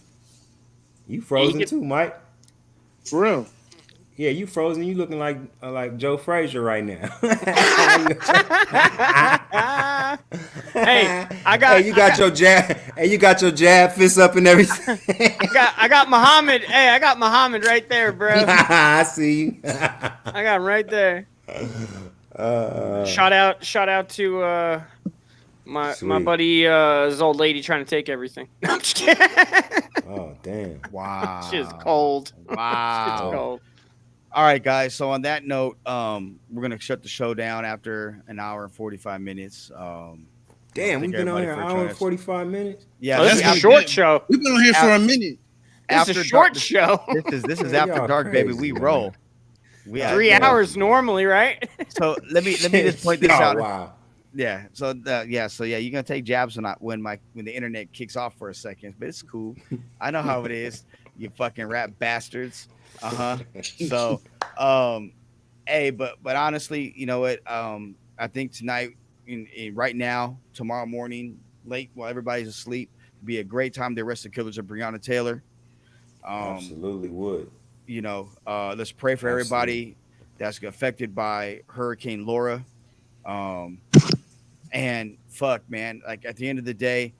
You frozen get- too, Mike? For real. Yeah, you frozen. You looking like Joe Frazier right now. Hey, I got. Hey, you got your jab. Hey, you got your jab fist up and everything. I got Muhammad. Hey, I got Muhammad right there, bro. I see you. I got him right there. Shout out to my Sweet. buddy, his old lady trying to take everything. I'm just kidding. Oh damn. Wow. Shit's cold. Wow. Shit's cold. All right, guys. So on that note, we're gonna shut the show down after an hour and 45 minutes. Damn, thank we've been on everybody here for an hour joining and us. 45 minutes. Yeah, Oh, this is after- a short show. We've been on here for a minute. This is a after short dark- show. This is Yeah, after y'all dark, baby. crazy, We man. roll. We 3 hours normally, right? So let me just point this Oh, out. wow. Yeah. So you're gonna take jabs when the internet kicks off for a second, but it's cool. I know how it is. You fucking rap bastards. So, hey, but honestly, you know what? I think tonight, right now, tomorrow morning, late while everybody's asleep, would be a great time to arrest the killers of Breonna Taylor. Absolutely would. You know, let's pray for everybody that's affected by Hurricane Laura. And fuck, man, like at the end of the day,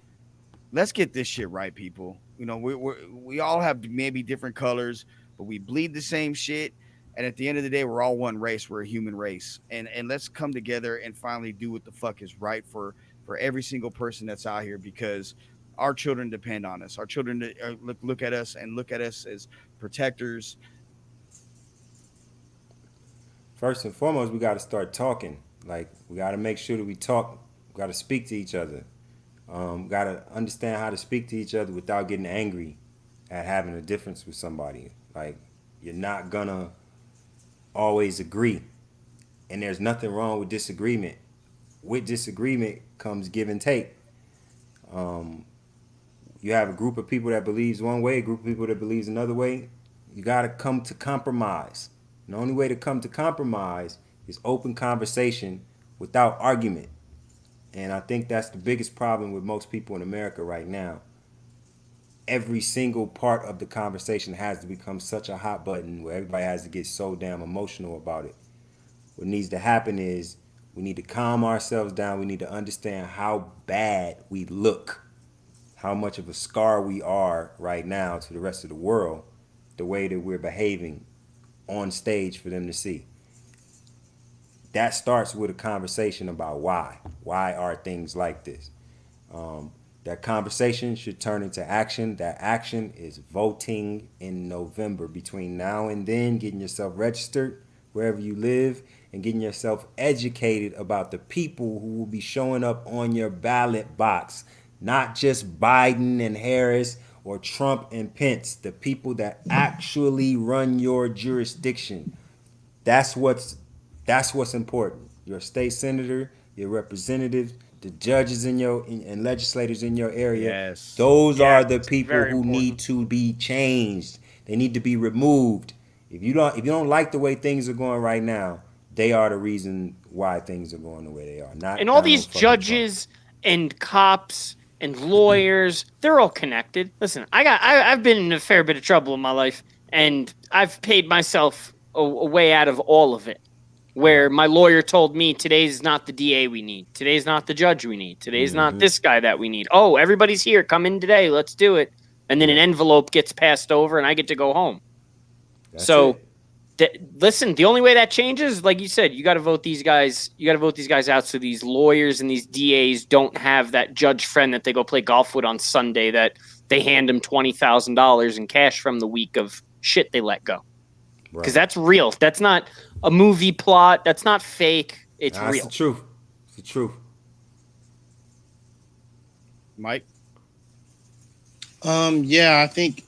let's get this shit right, people. You know, we all have maybe different colors, but we bleed the same shit. And at the end of the day, we're all one race. We're a human race. And let's come together and finally do what the fuck is right for every single person that's out here, because our children depend on us. Our children look at us as protectors. First and foremost, we got to start talking. Like, we got to make sure that we talk. We got to speak to each other. Got to understand how to speak to each other without getting angry at having a difference with somebody. Like, you're not gonna always agree, and there's nothing wrong with disagreement. With disagreement comes give and take. You have a group of people that believes one way, a group of people that believes another way. You got to come to compromise. And the only way to come to compromise is open conversation without argument. And I think that's the biggest problem with most people in America right now. Every single part of the conversation has to become such a hot button where everybody has to get so damn emotional about it. What needs to happen is we need to calm ourselves down. We need to understand how bad we look, how much of a scar we are right now to the rest of the world, the way that we're behaving on stage for them to see. That starts with a conversation about why. Why are things like this? That conversation should turn into action. That action is voting in November. Between now and then, getting yourself registered wherever you live and getting yourself educated about the people who will be showing up on your ballot box. Not just Biden and Harris or Trump and Pence. The people that actually run your jurisdiction. That's what's important. Your state senator, your representatives, the judges and legislators in your area. Yes. Those Yeah, are the it's people very who important. need to be changed. They need to be removed. If you don't like the way things are going right now, they are the reason why things are going the way they are. Not And all Donald these fucking judges and cops and lawyers, they're all connected. Listen, I've been in a fair bit of trouble in my life, and I've paid myself a way out of all of it. Where my lawyer told me today's not the DA we need, today's not the judge we need, today's not this guy that we need. Oh, everybody's here, come in today, let's do it. And then an envelope gets passed over, and I get to go home. That's So, it. listen, the only way that changes, like you said, you got to vote these guys. You got to vote these guys out so these lawyers and these DAs don't have that judge friend that they go play golf with on Sunday that they hand them $20,000 in cash from the week of shit they let go. because that's real. That's not a movie plot. That's not fake. It's That's real. the truth. It's the truth. Mike? Yeah, I think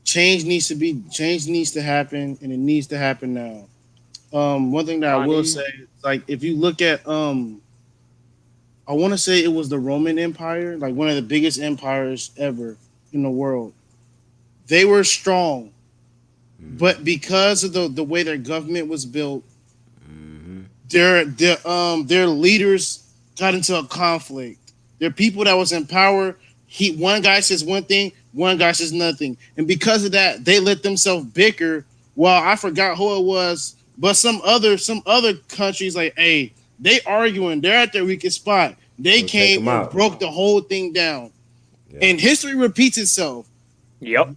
change needs to happen, and it needs to happen now. One thing that I will say, like, if you look at I want to say it was the Roman Empire, like one of the biggest empires ever in the world. They were strong, but because of the way their government was built, their leaders got into a conflict. Their people that was in power, one guy says one thing, one guy says nothing, and because of that, they let themselves bicker. Well, I forgot who it was, but some other countries like, hey, they arguing, they're at their weakest spot. They came and broke the whole thing down, and history repeats itself. Yep.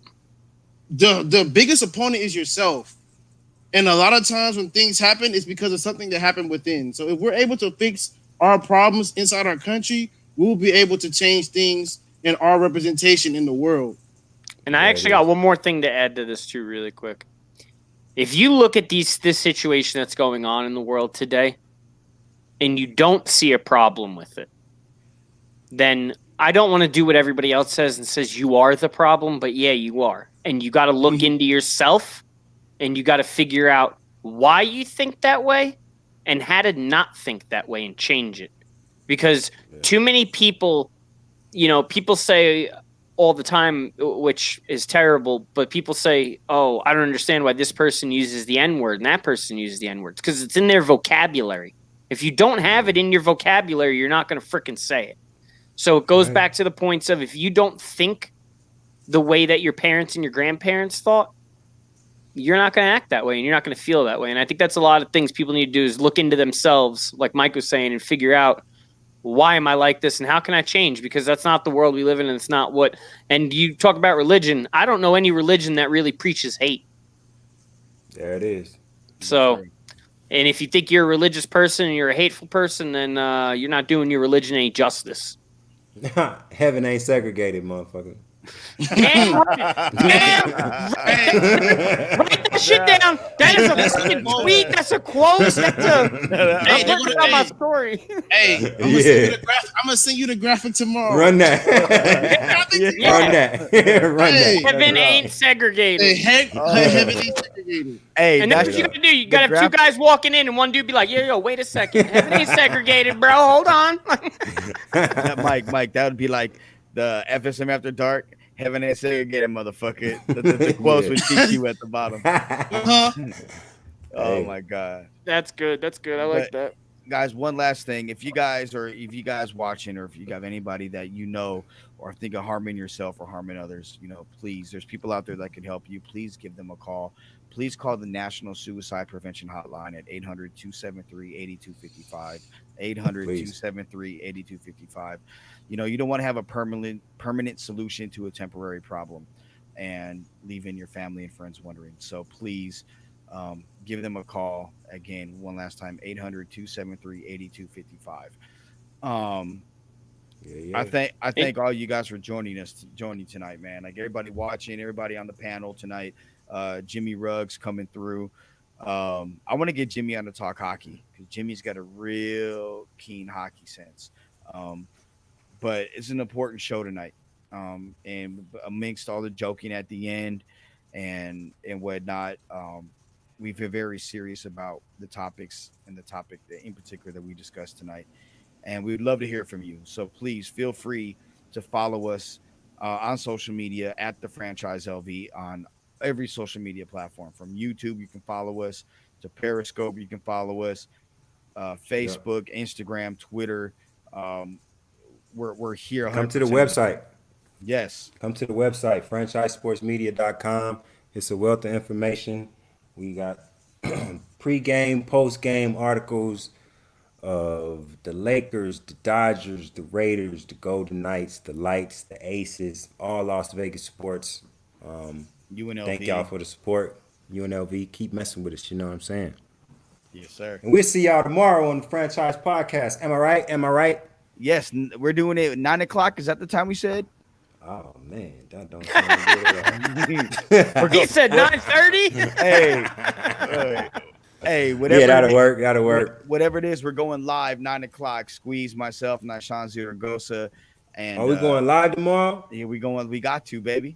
The biggest opponent is yourself. And a lot of times when things happen, it's because of something that happened within. So if we're able to fix our problems inside our country, we'll be able to change things in our representation in the world. And I actually got one more thing to add to this too, really quick. If you look at this situation that's going on in the world today, and you don't see a problem with it, then I don't want to do what everybody else says and says you are the problem, but yeah, you are. And you got to look into yourself, and you got to figure out why you think that way and how to not think that way and change it. Because too many people, people say all the time, which is terrible, but people say, oh, I don't understand why this person uses the N-word and that person uses the N-word. Because it's in their vocabulary. If you don't have it in your vocabulary, you're not going to freaking say it. So it goes back to the points of, if you don't think the way that your parents and your grandparents thought, you're not going to act that way and you're not going to feel that way. And I think that's a lot of things people need to do, is look into themselves, like Mike was saying, and figure out, why am I like this and how can I change? Because that's not the world we live in, and it's not what. And you talk about religion. I don't know any religion that really preaches hate. There it is. So, and if you think you're a religious person and you're a hateful person, then you're not doing your religion any justice. Heaven ain't segregated, motherfucker. Damn right. Damn right. Write that shit down. That is a fucking tweet. That's a quote. That's Hey, I'm putting my story. Hey, I'm gonna send you the graphic tomorrow. Run that. Run that. Run that. Heaven ain't segregated. Heaven ain't segregated. Hey, and that's what you gotta do. You gotta have two guys walking in, and one dude be like, yo, wait a second. Heaven ain't segregated, bro. Hold on. Mike, that would be like the FSM After Dark. Heaven ain't segregated, motherfucker. The quotes with TQ at the bottom. Oh my god. That's good. That's good. I like that. Guys, one last thing. If you guys watching, or if you have anybody that you know or think of harming yourself or harming others, please, there's people out there that can help you. Please give them a call. Please call the National Suicide Prevention Hotline at 800-273-8255. 800-273-8255. You don't want to have a permanent solution to a temporary problem and leaving your family and friends wondering. So please give them a call. Again, one last time, 800-273-8255. I thank all you guys for joining tonight, man. Like everybody watching, everybody on the panel tonight. Jimmy Ruggs coming through. I want to get Jimmy on to talk hockey, because Jimmy's got a real keen hockey sense. But it's an important show tonight. And amongst all the joking at the end and whatnot, we've been very serious about the topics and the topic in particular that we discussed tonight. And we'd love to hear from you. So please feel free to follow us on social media at the Franchise LV on every social media platform. From YouTube, you can follow us, to Periscope, you can follow us, Facebook, Instagram, Twitter. We're here. Come to the website. Yes. Come to the website, franchisesportsmedia.com. It's a wealth of information. We got pre-game, post-game articles of the Lakers, the Dodgers, the Raiders, the Golden Knights, the Lights, the Aces, all Las Vegas sports. UNLV. Thank y'all for the support. UNLV, keep messing with us. You know what I'm saying? Yes, sir. And we'll see y'all tomorrow on the Franchise Podcast. Am I right? Yes, we're doing it at 9:00. Is that the time we said? Oh man, that don't sound good at all. He said 9:30. Hey, whatever. Yeah, that'll work. That'll work. Whatever it is, we're going live 9:00. Squeeze myself, Nashan Zaragoza, and Are we going live tomorrow? yeah, we going. We got to, baby.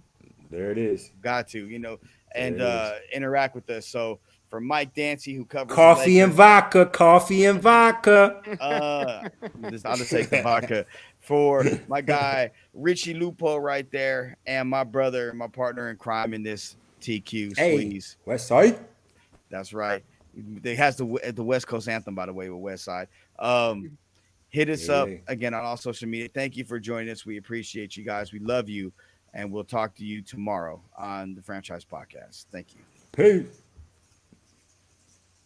There it is. Got to, and There it interact with us. So for Mike Dancy, who covers Coffee and vodka. Coffee and vodka. I'll just take the vodka. For my guy Richie Lupo right there, and my brother, my partner in crime in this, TQ Squeeze. Hey, West Side. That's right. It has the West Coast anthem, by the way, with West Side. Hit us up again on all social media. Thank you for joining us. We appreciate you guys. We love you, and we'll talk to you tomorrow on the Franchise Podcast. Thank you. Peace.